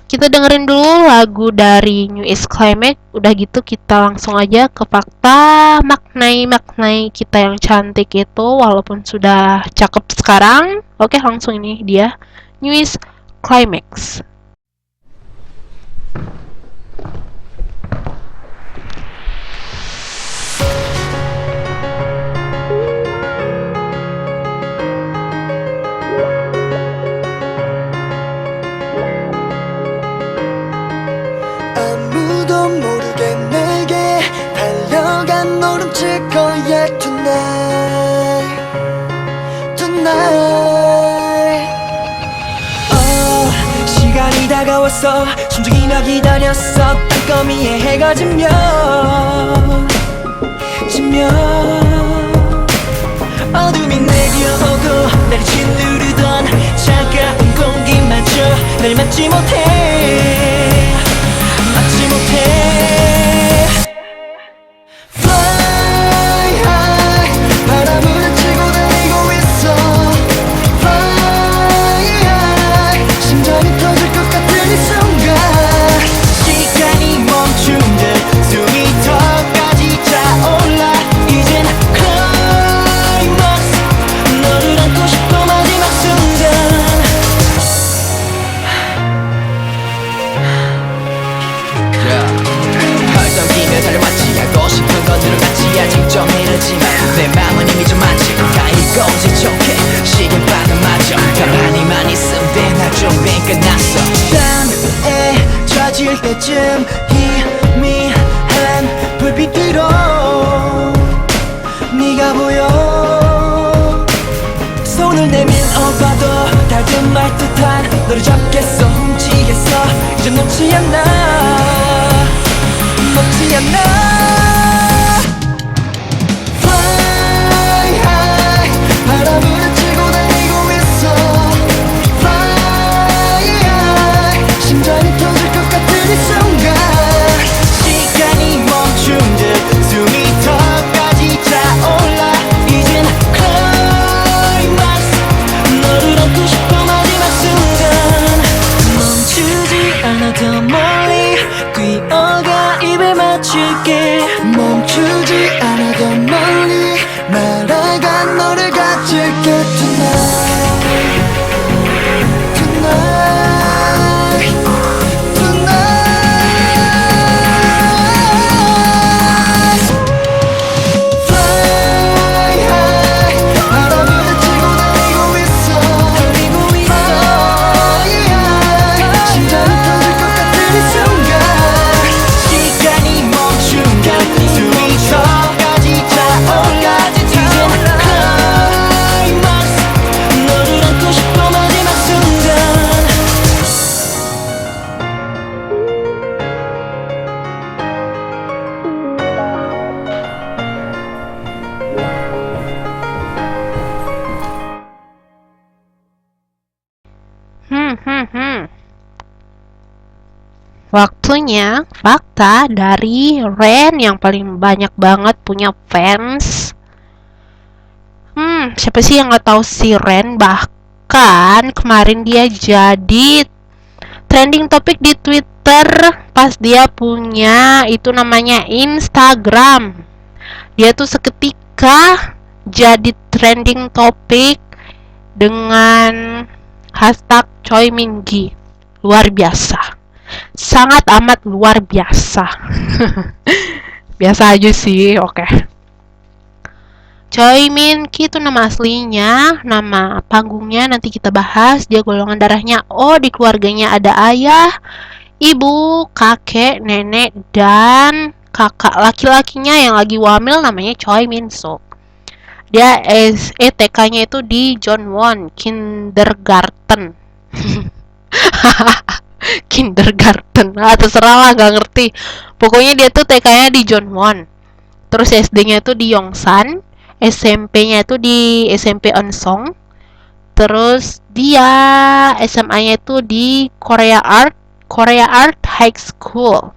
Kita dengerin dulu lagu dari New East Climax. Udah gitu kita langsung aja ke fakta maknai kita yang cantik itu walaupun sudah cakep sekarang. Oke, langsung ini dia New East Climax. 시간이 다가왔어 숨죽이며 기다렸어 깜깜이의 해가 지면 어둠이 내려오고 나를 짓누르던 차가운 공기마저 날 맞지 못해 Fly high 바람을 치고 달리고 있어 Fly high 심장이 터질 것 같은 이 순간 시간이 멈춘 듯 숨이 턱까지 차올라 이젠 클라이막스 너를 안고 싶어 마지막 순간 헐렁이며 달려왔지 하고 싶은 건 들어갔지 아직 좀 이르지만 내 맘은 이미 좀 많지 가입고 지촉해 시계바늘 맞춰 가만히만 있으면 돼 나 준비 끝났어 밤에 젖을 때쯤 희미한 불빛으로 네가 보여 손을 내밀어봐도 닿을 함께 멈추지 않아도 멀리 날아가 너를 가질게 tonight tonight tonight Fly high 바람을 치고 달리고 있어 Fly high 심장이 터질 것 같은 이 순간 시간이 멈춘다 숨이 저까지 차올라 이젠 클라이막스 너를 안고 싶어 마지막 순간 Waktunya fakta dari Ren yang paling banyak banget punya fans. Siapa sih yang nggak tahu si Ren? Bahkan kemarin dia jadi trending topik di Twitter pas dia punya itu namanya Instagram. Dia tuh seketika jadi trending topik dengan hashtag Choi Min-gi. Luar biasa. Sangat amat luar biasa. Biasa aja sih, oke. Choi Min-gi itu nama aslinya, nama panggungnya nanti kita bahas. Dia golongan darahnya O, di keluarganya ada ayah, ibu, kakek, nenek, dan kakak laki-lakinya yang lagi wamil namanya Choi Min-suk. Dia TK-nya itu di Jeonwon Kindergarten. Kindergarten, terserah lah, gak ngerti. Pokoknya dia tuh TK-nya di Jeonwon. Terus SD-nya itu di Yongsan, SMP-nya itu di SMP Eunseong. Terus dia SMA-nya itu di Korea Art High School.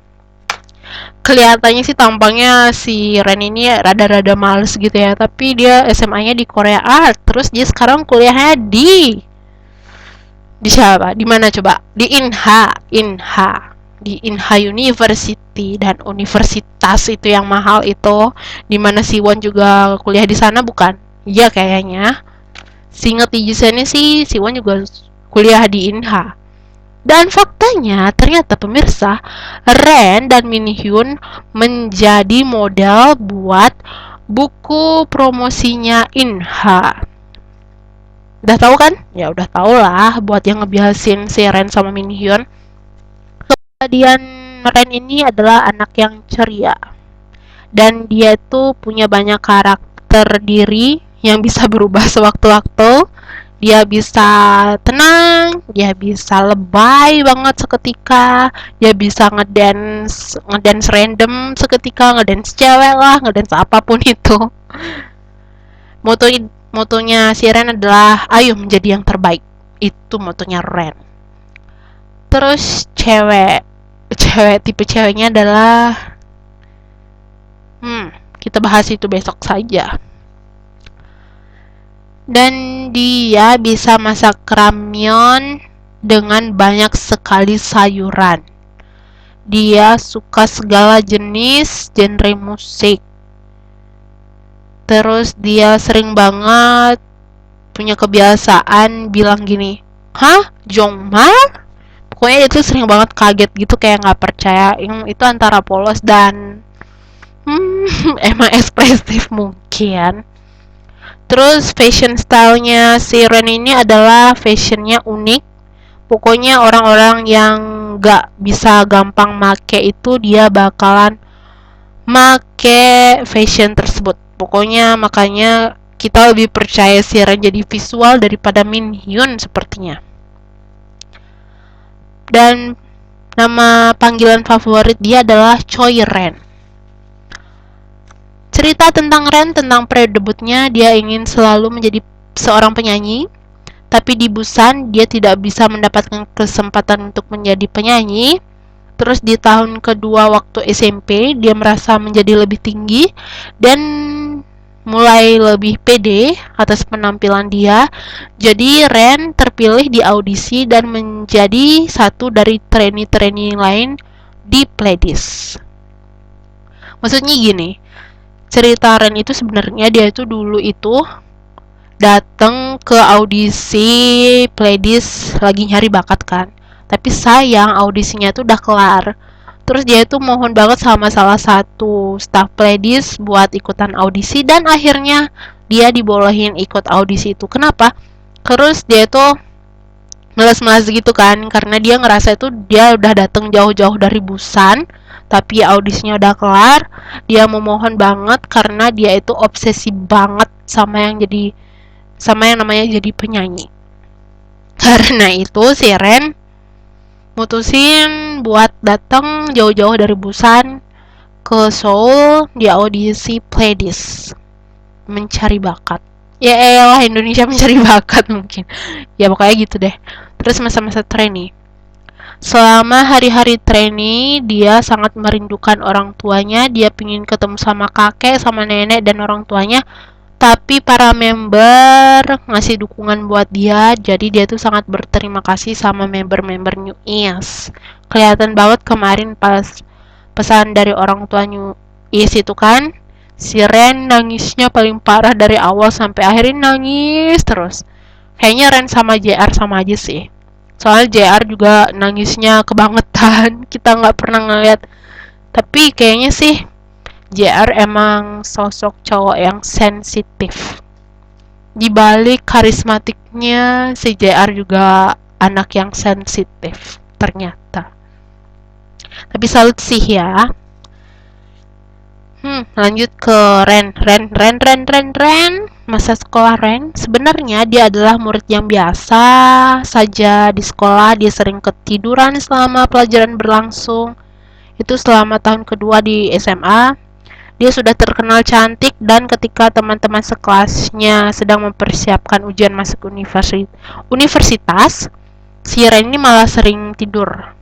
Kelihatannya sih tampangnya si Ren ini rada-rada males gitu ya, tapi dia SMA-nya di Korea Art. Terus dia sekarang kuliahnya di siapa? Di mana coba? Di Inha. Di Inha University, dan universitas itu yang mahal itu, di mana Siwon juga kuliah di sana bukan? Iya kayaknya. Seinget di Jisennya sih Siwon juga kuliah di Inha. Dan faktanya ternyata pemirsa, Ren dan Min Hyun menjadi model buat buku promosinya Inha. Udah tahu kan? Ya udah tahu lah, buat yang ngebiasin si Ren sama Min Hyun. Kemudian Ren ini adalah anak yang ceria. Dan dia tuh punya banyak karakter diri yang bisa berubah sewaktu-waktu. Dia bisa tenang, dia bisa lebay banget seketika, dia bisa ngedance random seketika, ngedance cewek lah, ngedance apapun itu. Motonya si Ren adalah ayo menjadi yang terbaik. Itu motonya Ren. Terus tipe ceweknya adalah kita bahas itu besok saja. Dan dia bisa masak ramyeon dengan banyak sekali sayuran. Dia suka segala jenis genre musik. Terus dia sering banget punya kebiasaan bilang gini, "Hah? Jongmal?" Pokoknya itu sering banget kaget gitu, kayak nggak percaya. Itu antara polos dan emang ekspresif mungkin. Terus fashion stylenya si Ren ini adalah fashionnya unik. Pokoknya orang-orang yang gak bisa gampang make itu dia bakalan make fashion tersebut. Pokoknya makanya kita lebih percaya si Ren jadi visual daripada Min Hyun sepertinya. Dan nama panggilan favorit dia adalah Choi Ren. Cerita tentang Ren, tentang pre-debutnya, dia ingin selalu menjadi seorang penyanyi, tapi di Busan dia tidak bisa mendapatkan kesempatan untuk menjadi penyanyi. Terus di tahun kedua waktu SMP, dia merasa menjadi lebih tinggi dan mulai lebih pede atas penampilan dia. Jadi Ren terpilih di audisi dan menjadi satu dari trainee-trainee lain di playlist. Maksudnya gini, cerita Ren itu sebenarnya dia itu dulu itu datang ke audisi playlist lagi nyari bakat kan. Tapi sayang audisinya tuh udah kelar. Terus dia itu mohon banget sama salah satu staff playlist buat ikutan audisi dan akhirnya dia dibolehin ikut audisi itu. Kenapa? Terus dia tuh malas-malas gitu kan karena dia ngerasa itu dia udah datang jauh-jauh dari Busan tapi audisinya udah kelar. Dia memohon banget karena dia itu obsesi banget sama yang namanya jadi penyanyi. Karena itu si Ren mutusin buat datang jauh-jauh dari Busan ke Seoul di audisi playlist mencari bakat. Ya elah, Indonesia mencari bakat mungkin. Ya pokoknya gitu deh. Terus masa-masa trainee. Selama hari-hari trainee, dia sangat merindukan orang tuanya. Dia pingin ketemu sama kakek, sama nenek, dan orang tuanya. Tapi para member ngasih dukungan buat dia. Jadi dia tuh sangat berterima kasih sama member-member New East. Kelihatan banget kemarin pas pesan dari orang tua New East itu kan. Si Ren nangisnya paling parah dari awal sampai akhirin nangis terus. Kayaknya Ren sama JR sama aja sih. Soalnya JR juga nangisnya kebangetan. Kita nggak pernah ngeliat. Tapi kayaknya sih JR emang sosok cowok yang sensitif. Di balik karismatiknya, si JR juga anak yang sensitif ternyata. Tapi salut sih ya. Lanjut ke Ren. Masa sekolah Ren, sebenarnya dia adalah murid yang biasa saja di sekolah. Dia sering ketiduran selama pelajaran berlangsung. Itu selama tahun kedua di SMA. Dia sudah terkenal cantik dan ketika teman-teman sekelasnya sedang mempersiapkan ujian masuk universitas, si Ren ini malah sering tidur.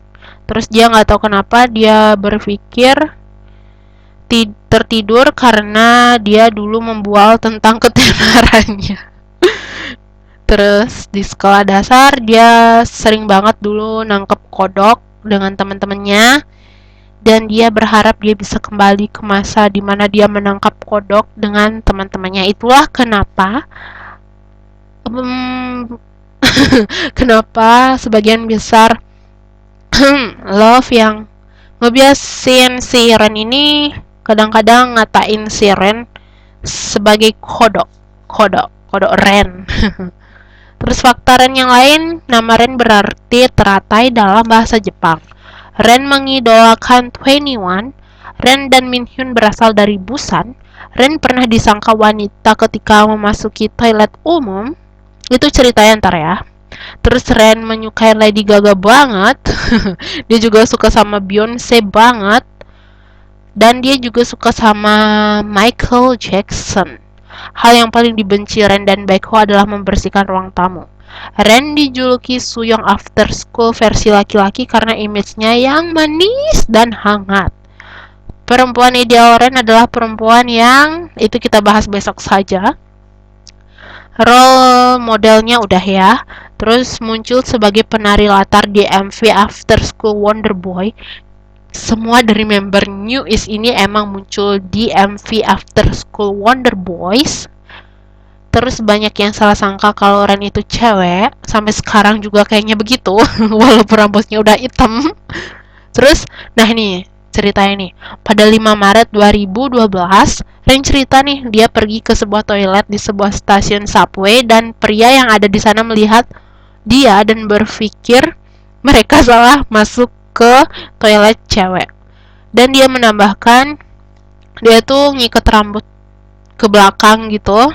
Terus dia nggak tahu kenapa dia berpikir tertidur karena dia dulu membual tentang ketenarannya. Terus di sekolah dasar dia sering banget dulu nangkep kodok dengan teman-temannya dan dia berharap dia bisa kembali ke masa di mana dia menangkap kodok dengan teman-temannya. Itulah kenapa kenapa sebagian besar love yang ngebiasin si Ren ini kadang-kadang ngatain si Ren sebagai kodok Ren. Terus fakta Ren yang lain, nama Ren berarti teratai dalam bahasa Jepang. Ren mengidolakan 21. Ren dan Minhyun berasal dari Busan. Ren pernah disangka wanita ketika memasuki toilet umum. Itu ceritanya ntar ya. Terus Ren menyukai Lady Gaga banget. Dia juga suka sama Beyonce banget. Dan dia juga suka sama Michael Jackson. Hal yang paling dibenci Ren dan Baekho adalah membersihkan ruang tamu. Ren dijuluki Suyong After School versi laki-laki karena image-nya yang manis dan hangat. Perempuan ideal Ren adalah perempuan yang itu kita bahas besok saja. Role modelnya udah ya. Terus muncul sebagai penari latar di MV After School Wonder Boy. Semua dari member New East ini emang muncul di MV After School Wonder Boys. Terus banyak yang salah sangka kalau Ren itu cewek. Sampai sekarang juga kayaknya begitu. Walaupun rambutnya udah hitam. Terus, nah nih ceritanya nih. Pada 5 Maret 2012, Ren cerita nih dia pergi ke sebuah toilet di sebuah stasiun subway. Dan pria yang ada di sana melihat dia dan berpikir mereka salah masuk ke toilet cewek. Dan dia menambahkan dia tuh ngikat rambut ke belakang gitu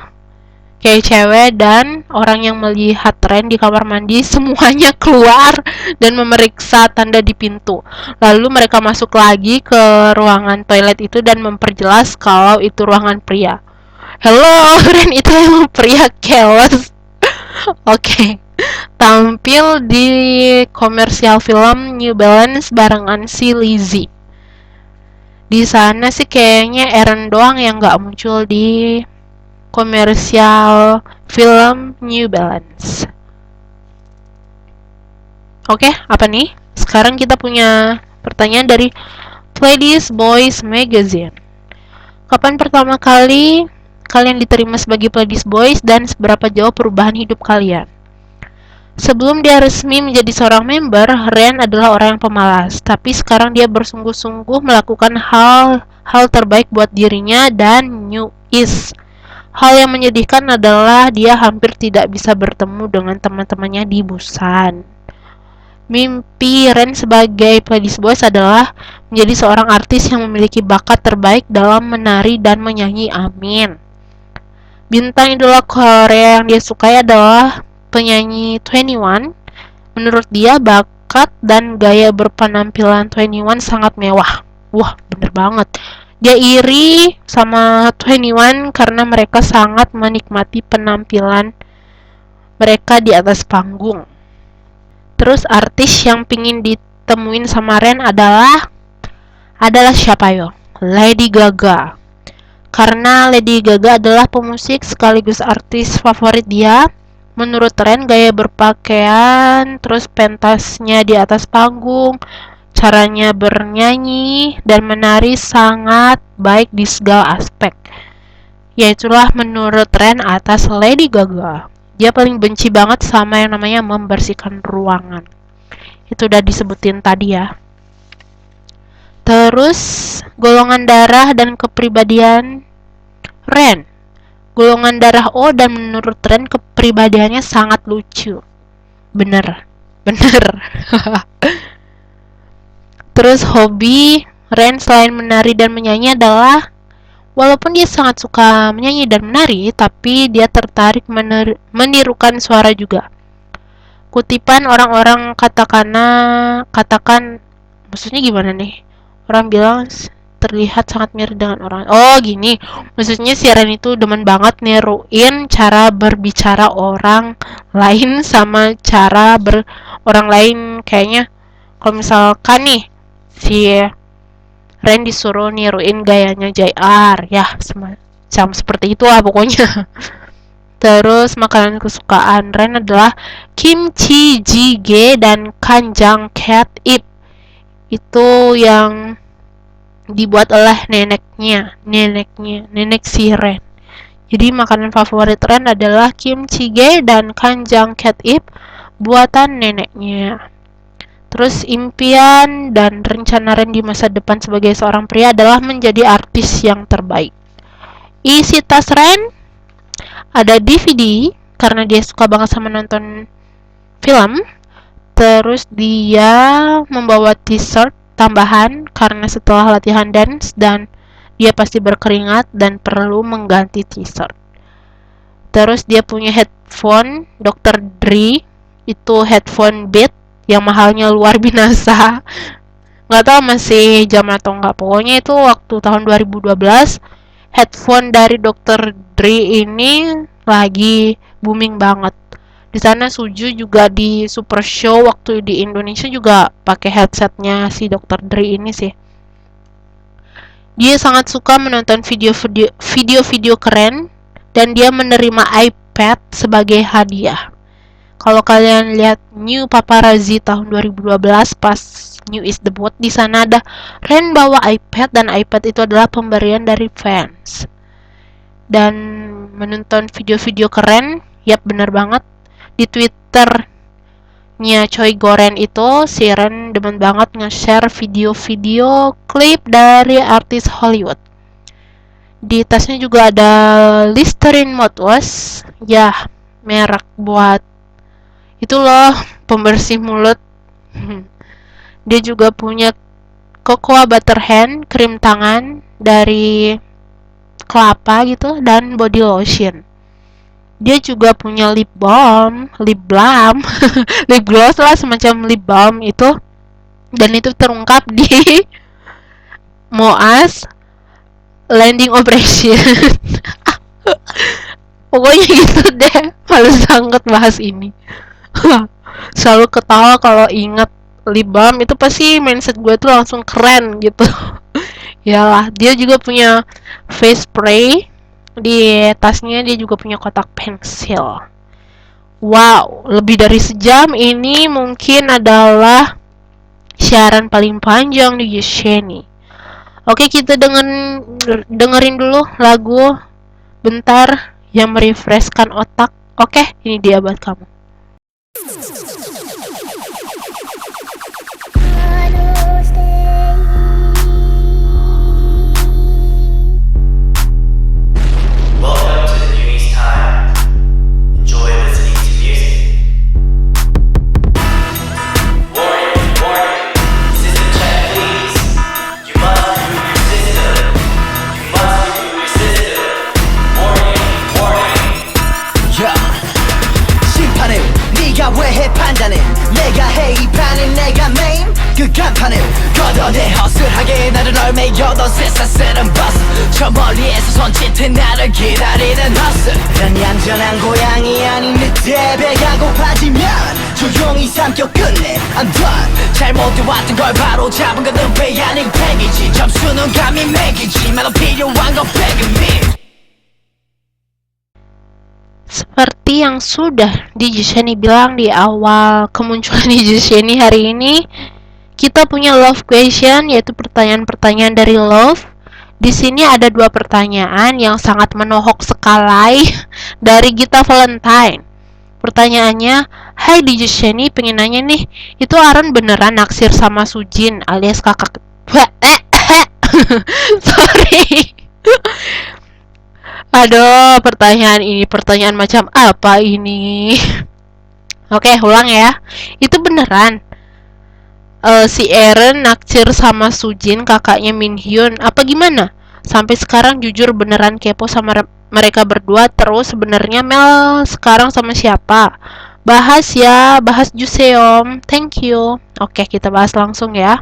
kayak cewek, dan orang yang melihat Ren di kamar mandi semuanya keluar dan memeriksa tanda di pintu. Lalu mereka masuk lagi ke ruangan toilet itu dan memperjelas kalau itu ruangan pria. Hello, Ren itu emang pria keles. Oke. Tampil di komersial film New Balance barengan si Lizzie. Di sana sih kayaknya Eren doang yang nggak muncul di komersial film New Balance. Oke, apa nih? Sekarang kita punya pertanyaan dari Playlist Boys Magazine. Kapan pertama kali kalian diterima sebagai Pledis Boys dan seberapa jauh perubahan hidup kalian? Sebelum dia resmi menjadi seorang member, Ren adalah orang yang pemalas. Tapi sekarang dia bersungguh-sungguh melakukan hal terbaik buat dirinya dan New East. Hal yang menyedihkan adalah dia hampir tidak bisa bertemu dengan teman-temannya di Busan. Mimpi Ren sebagai Pledis Boys adalah menjadi seorang artis yang memiliki bakat terbaik dalam menari dan menyanyi. Amin. Bintang idola Korea yang dia sukai adalah penyanyi 21. Menurut dia, bakat dan gaya berpenampilan 21 sangat mewah. Wah, bener banget. Dia iri sama 21 karena mereka sangat menikmati penampilan mereka di atas panggung. Terus artis yang pingin ditemuin sama Ren adalah siapa yo? Lady Gaga. Karena Lady Gaga adalah pemusik sekaligus artis favorit dia. Menurut Ren, gaya berpakaian, terus pentasnya di atas panggung, caranya bernyanyi dan menari sangat baik di segala aspek. Yaitulah menurut Ren atas Lady Gaga. Dia paling benci banget sama yang namanya membersihkan ruangan. Itu udah disebutin tadi ya. Terus, golongan darah dan kepribadian Ren. Golongan darah O dan menurut Ren kepribadiannya sangat lucu. Bener. Terus hobi Ren selain menari dan menyanyi adalah, walaupun dia sangat suka menyanyi dan menari, tapi dia tertarik menirukan suara juga. Kutipan orang-orang katakan, maksudnya gimana nih? Orang bilang terlihat sangat mirip dengan orang. Oh gini, maksudnya si Ren itu demen banget niruin cara berbicara orang lain sama cara orang lain. Kayaknya kalau misalkan nih si Ren disuruh niruin gayanya JR, ya semacam seperti itu lah pokoknya. Terus makanan kesukaan Ren adalah kimchi jjigae dan kanjang cat ip. Itu yang dibuat oleh nenek si Ren. Jadi makanan favorit Ren adalah kimchi jjigae dan kanjang cat ip buatan neneknya. Terus impian dan rencana Ren di masa depan sebagai seorang pria adalah menjadi artis yang terbaik. Isi tas Ren ada DVD karena dia suka banget sama nonton film. Terus dia membawa t-shirt tambahan karena setelah latihan dance dan dia pasti berkeringat dan perlu mengganti t-shirt. Terus dia punya headphone Dr. Dre, itu headphone Beat yang mahalnya luar binasa. Nggak tahu masih zaman atau nggak. Pokoknya itu waktu tahun 2012 headphone dari Dr. Dre ini lagi booming banget. Di sana Suju juga di Super Show waktu di Indonesia juga pakai headsetnya si Dr. Dre ini sih. Dia sangat suka menonton video-video keren dan dia menerima iPad sebagai hadiah. Kalau kalian lihat New Paparazzi tahun 2012 pas New is debut, di sana ada Ren bawa iPad dan iPad itu adalah pemberian dari fans. Dan menonton video-video keren, yap bener banget. Di Twitternya Choi Goren itu si Ren demen banget nge-share video-video klip dari artis Hollywood. Di tasnya juga ada Listerine mouthwash, ya merek buat itu loh pembersih mulut. Dia juga punya Cocoa Butter Hand, krim tangan dari kelapa gitu, dan body lotion. Dia juga punya lip balm, lip gloss lah, semacam lip balm itu. Dan itu terungkap di MOAS Landing Operation. Pokoknya gitu deh, males banget bahas ini. Selalu ketawa kalau ingat lip balm, itu pasti mindset gue tuh langsung keren gitu. Yalah, dia juga punya face spray. Di tasnya dia juga punya kotak pensil. Wow, lebih dari sejam ini mungkin adalah siaran paling panjang di Yesheni. Oke, kita dengerin dulu lagu bentar yang merefreshkan otak. Oke, ini dia buat kamu. Welcome to the Newies time. Enjoy listening to music. Warning, warning. System check, please. You must reboot your system. You must reboot your system. Warning, warning. Yeah. 심판을 네가 왜 해 판단을 내가 해 이 판을 내가 메인 그 간판을 걷어내 허술하게 나를 얼매여던 쎄싸스런 버스 저 멀리에서 손짓해 나를 기다리는 허슬 난 얌전한 고양이 아닌 늑대 배가 고파지면 조용히 삼켜 끝내 I'm done 잘못해왔던 걸 바로 잡은 건 늑대 아닌 팩이지 점수는 감히 매기지 말로 필요한 건 백은 Seperti yang sudah DJ Sheni bilang di awal kemunculan DJ Sheni hari ini, kita punya love question, yaitu pertanyaan-pertanyaan dari love. Di sini ada 2 pertanyaan yang sangat menohok sekali dari Gita Valentine. Pertanyaannya, hai DJ Sheni, pengen nanya nih, itu Aaron beneran naksir sama Sujin alias kakak? Sorry. Aduh, pertanyaan macam apa ini? Oke, ulang ya. Itu beneran si Eren naksir sama Sujin, kakaknya Min Hyun. Apa gimana? Sampai sekarang jujur beneran kepo sama mereka berdua. Terus sebenarnya Mel sekarang sama siapa? Bahas ya, bahas Juseom. Thank you. Oke, kita bahas langsung ya.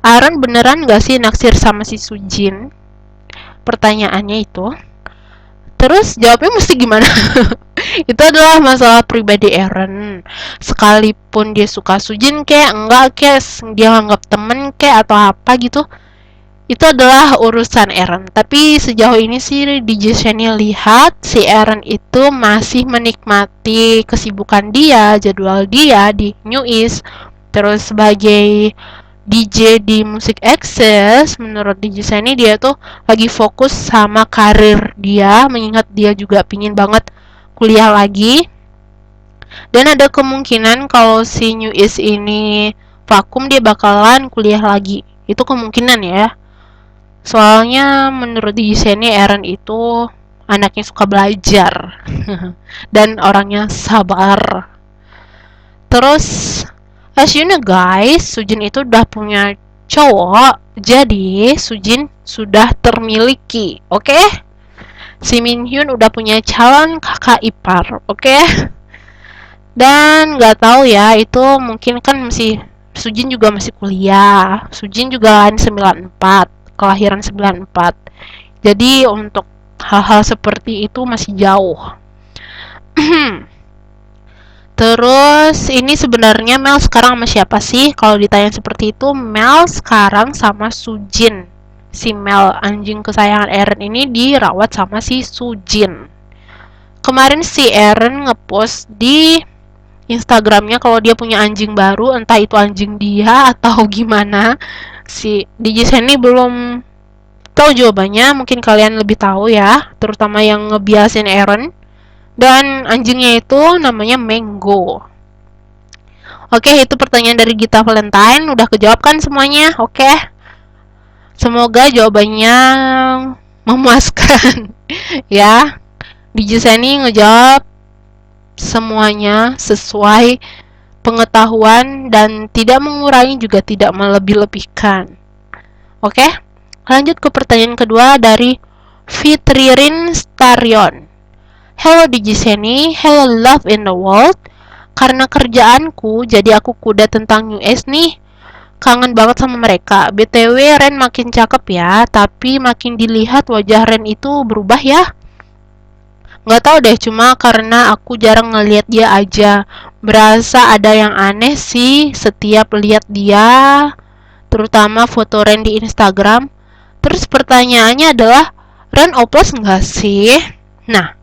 Aaron beneran gak sih naksir sama si Sujin? Pertanyaannya itu. Terus jawabnya mesti gimana? Itu adalah masalah pribadi Eren. Sekalipun dia suka Sujin enggak dia anggap temen atau apa gitu, itu adalah urusan Eren. Tapi sejauh ini sih DJ Sheni lihat si Eren itu masih menikmati kesibukan dia, jadwal dia di Newies. Terus sebagai DJ di Music Access, menurut DJ Sheni dia tuh lagi fokus sama karir dia, mengingat dia juga pingin banget kuliah lagi. Dan ada kemungkinan kalau si Newies ini vakum dia bakalan kuliah lagi. Itu kemungkinan ya. Soalnya menurut DJ Sheni Eren itu anaknya suka belajar dan orangnya sabar. Terus as you know guys, Sujin itu udah punya cowok, jadi Sujin sudah termiliki, oke? Si Min Hyun udah punya calon kakak ipar, oke? Dan nggak tahu ya, itu mungkin kan Sujin juga masih kuliah. Sujin juga kan 94, kelahiran 94. Jadi untuk hal-hal seperti itu masih jauh. Terus ini sebenarnya Mel sekarang sama siapa sih? Kalau ditanya seperti itu, Mel sekarang sama Sujin. Si Mel, anjing kesayangan Eren ini dirawat sama si Sujin. Kemarin si Eren ngepost di Instagramnya kalau dia punya anjing baru, entah itu anjing dia atau gimana. Si DJ Sheni belum tahu jawabannya, mungkin kalian lebih tahu ya, terutama yang ngebiasin Eren. Dan anjingnya itu namanya Mango. Oke, itu pertanyaan dari Gita Valentine. Udah kejawab kan semuanya? Oke. Semoga jawabannya memuaskan. Ya. DJ Sheni ngejawab semuanya sesuai pengetahuan dan tidak mengurangi juga tidak melebih-lebihkan. Oke. Lanjut ke pertanyaan kedua dari Fitririn Starion. Hello DJ Sheni, hello love in the world. Karena kerjaanku, jadi aku kuda tentang US nih. Kangen banget sama mereka. BTW Ren makin cakep ya, tapi makin dilihat wajah Ren itu berubah ya. Nggak tahu deh, cuma karena aku jarang ngeliat dia aja. Berasa ada yang aneh sih setiap lihat dia, terutama foto Ren di Instagram. Terus pertanyaannya adalah, Ren oplos nggak sih? Nah,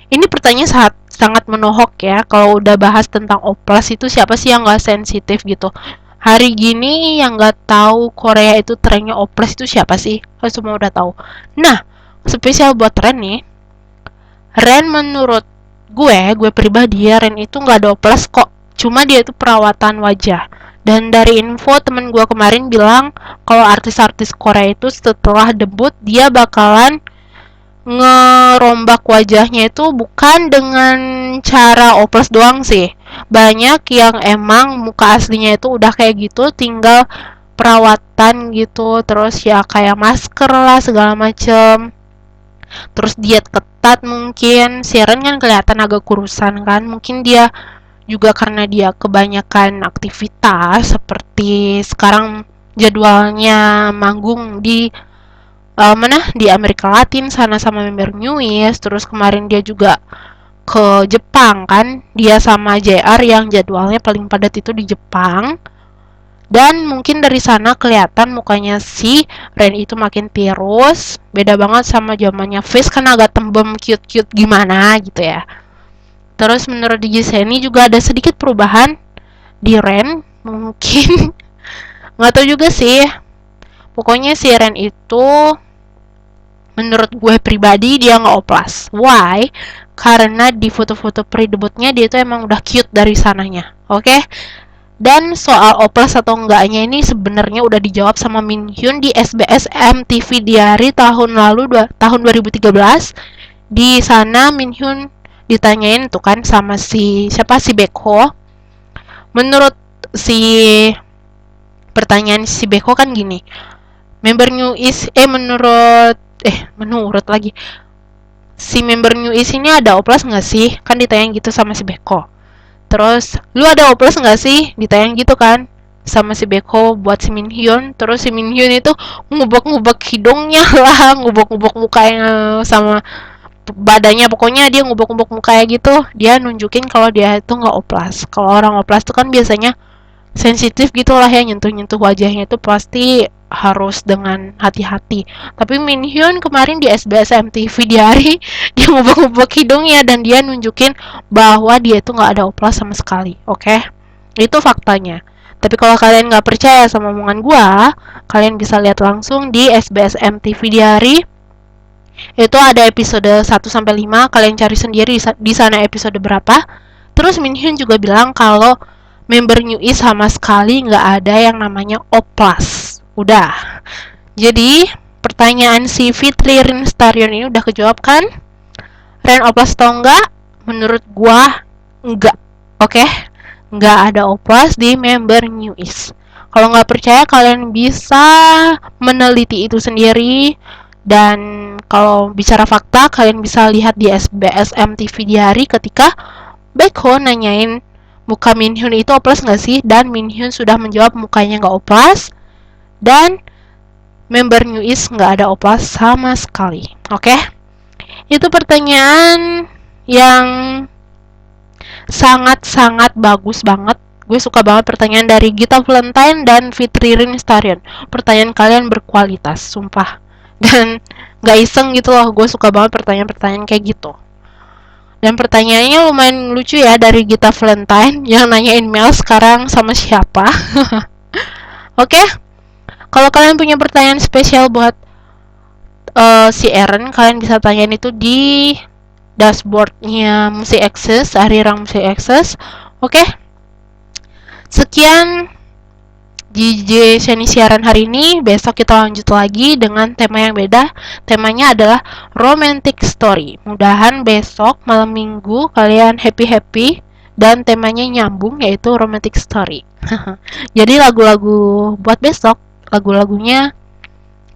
ini pertanyaan sangat menohok ya. Kalau udah bahas tentang oplas itu siapa sih yang nggak sensitif gitu? Hari gini yang nggak tahu Korea itu trennya oples itu siapa sih? Kalian semua udah tahu. Nah, spesial buat Ren nih. Ren menurut gue pribadi ya, Ren itu nggak ada oples kok. Cuma dia itu perawatan wajah. Dan dari info temen gue kemarin bilang kalau artis-artis Korea itu setelah debut dia bakalan ngerombak wajahnya itu bukan dengan cara oples doang sih. Banyak yang emang muka aslinya itu udah kayak gitu, tinggal perawatan gitu, terus ya kayak masker lah segala macem. Terus diet ketat mungkin. Si Ren kan kelihatan agak kurusan kan. Mungkin dia juga karena dia kebanyakan aktivitas seperti sekarang jadwalnya manggung di mana di Amerika Latin sana sama member Newies, terus kemarin dia juga ke Jepang kan, dia sama JR yang jadwalnya paling padat itu di Jepang, dan mungkin dari sana kelihatan mukanya si Ren itu makin tirus, beda banget sama zamannya Face kan agak tembem cute-cute gimana gitu ya. Terus menurut DJ Seni juga ada sedikit perubahan di Ren, mungkin nggak tahu juga sih. Pokoknya si Ren itu menurut gue pribadi dia nggak oplas. Why? Karena di foto-foto pre-debutnya dia itu emang udah cute dari sananya. Oke? Dan soal oplas atau enggaknya ini sebenarnya udah dijawab sama Min Hyun di SBS MTV Diary tahun lalu, tahun 2013. Di sana Min Hyun ditanyain tuh kan sama si siapa, si Baekho. Menurut si pertanyaan si Baekho kan gini. Member Newies menurut lagi, si member Newies ini ada oplas nggak sih? Kan ditanya gitu sama si Beko. Terus, lu ada oplas nggak sih? Ditanya gitu kan sama si Beko buat si Min Hyun. Terus si Min Hyun itu ngubek-ngubek hidungnya lah, ngubek-ngubek mukanya sama badannya. Pokoknya dia ngubek-ngubek mukanya gitu. Dia nunjukin kalau dia itu nggak oplas. Kalau orang oplas tuh kan biasanya sensitif gitulah ya, nyentuh-nyentuh wajahnya itu pasti harus dengan hati-hati. Tapi Min Hyun kemarin di SBS MTV Diary dia ngubek-ngubek hidungnya dan dia nunjukin bahwa dia itu nggak ada oplas sama sekali. Oke? Itu faktanya. Tapi kalau kalian nggak percaya sama omongan gua, kalian bisa lihat langsung di SBS MTV Diary. Itu ada episode 1-5, kalian cari sendiri di sana episode berapa. Terus Min Hyun juga bilang kalau member Newies sama sekali nggak ada yang namanya oplas. Udah. Jadi, pertanyaan si Fitri Rinstarion ini udah kejawab kan? Ren oplas atau enggak? Menurut gua, enggak. Oke? Nggak ada oplas di member Newies. Kalau nggak percaya, kalian bisa meneliti itu sendiri. Dan kalau bicara fakta, kalian bisa lihat di SBS MTV Diary ketika Baekho nanyain muka Min Hyun itu oplas nggak sih? Dan Min Hyun sudah menjawab mukanya nggak oplas. Dan member Newies nggak ada oplas sama sekali. Oke? Itu pertanyaan yang sangat-sangat bagus banget. Gue suka banget pertanyaan dari Gita Valentine dan Fitri Rinstarion. Pertanyaan kalian berkualitas, sumpah. Dan gak iseng gitu loh, gue suka banget pertanyaan-pertanyaan kayak gitu. Dan pertanyaannya lumayan lucu ya dari Gita Valentine yang nanyain Mel sekarang sama siapa. Oke? Kalau kalian punya pertanyaan spesial buat si Eren, kalian bisa tanyain itu di dashboardnya Musik Access, Arirang Musik Access. Oke? Sekian DJ Sheni siaran hari ini. Besok kita lanjut lagi dengan tema yang beda. Temanya adalah romantic story. Mudahan besok malam minggu kalian happy-happy dan temanya nyambung, yaitu romantic story. Jadi lagu-lagu buat besok, lagu-lagunya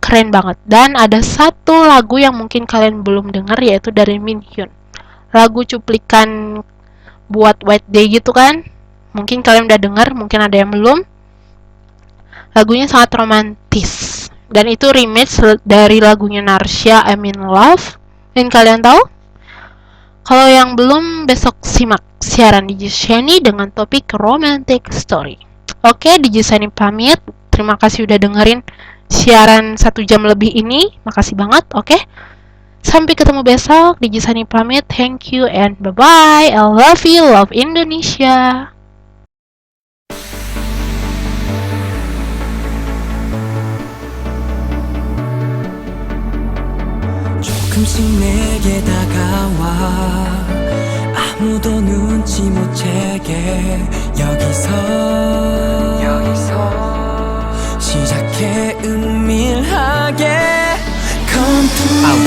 keren banget. Dan ada satu lagu yang mungkin kalian belum dengar, yaitu dari Min Hyun. Lagu cuplikan buat White Day gitu kan. Mungkin kalian udah dengar, mungkin ada yang belum. Lagunya sangat romantis. Dan itu remix dari lagunya Narsha, I'm in Love. Dan kalian tahu? Kalau yang belum, besok simak siaran DJ Sheni dengan topik romantic story. Oke, DJ Sheni pamit. Terima kasih udah dengerin siaran 1 jam lebih ini. Makasih banget, oke? Sampai ketemu besok. DJ Sheni pamit. Thank you and bye-bye. I love you, love Indonesia. 내게 다가와 아무도 눈치 못 채게 여기서 시작해 은밀하게 I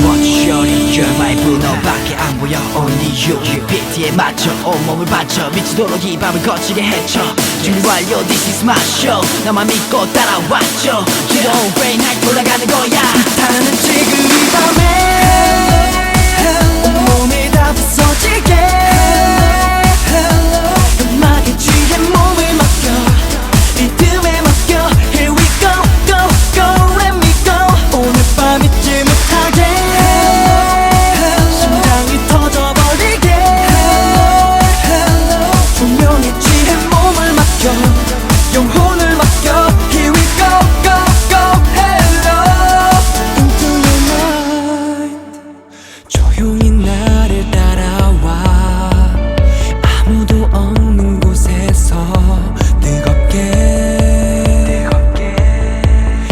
want you, shorty, you're my boo. 너밖에 안 보여, only you. BPT에 맞춰 온몸을 바쳐 미치도록 이 밤을 거칠게 헤쳐 준비 완료, this is my show. 나만 믿고 따라왔죠. You don't break, 날 돌아가는 거야. 나는 지금 이 밤에 온몸이 다 부서지게 음악에 취해 몸을 맡겨 리듬에 맡겨 Here we go, go, go, let me go 오늘 밤 잊지 못하게 심장이 터져버리게 조명에 취해 몸을 맡겨 영혼을 맡겨 Here we go, go, go, hello Into your mind 조용히 나를 따라와 아무도 없는 곳에서 뜨겁게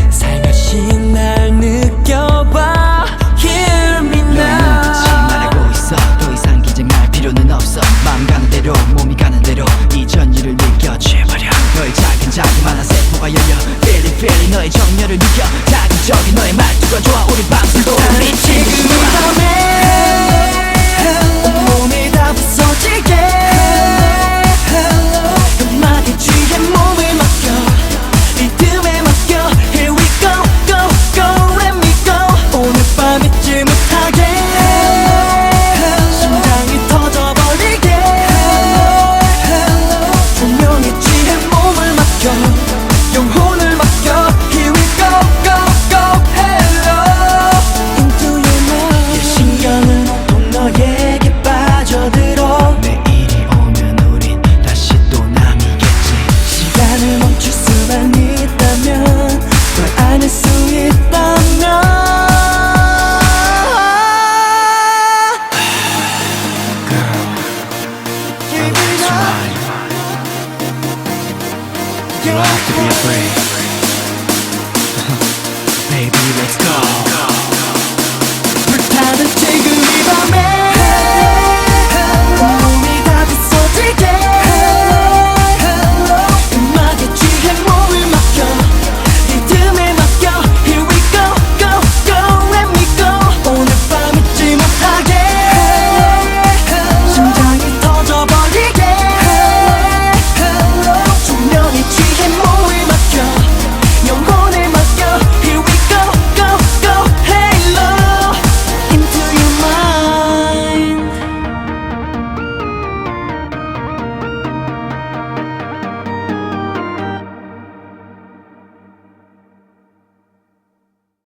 살며시 날 느껴봐 Hear me 너의 now 눈빛이 말하고 있어. 더 이상 긴장할 필요는 없어. 마음 가는 대로 몸이 가는 대로 이 전율을 느껴 취해버려. 너의 작은 자그마한 세포가 열려 Feel it, feel it. 너의 정열을 느껴 자극적인 너의 말투가 좋아. 우리 밤새도 나는 지금 이 밤에 온몸이 다 부서지게 음악에 취해 몸을 맡겨 리듬에 맡겨 Here we go, go, go, let me go 오늘 밤 잊지 못하게 심장이 터져버리게 조명에 취해 몸을 맡겨 영혼을 맡겨 Here we go, go, go, hello Into your mind 신경은 온통 너에게 빠져들어 내일이 오면 우린 다시 또 남이겠지. 시간을 멈출 수만 있다면 널 안을 수 있다면 Girl, it's mine. You don't have to be afraid. Baby, let's go.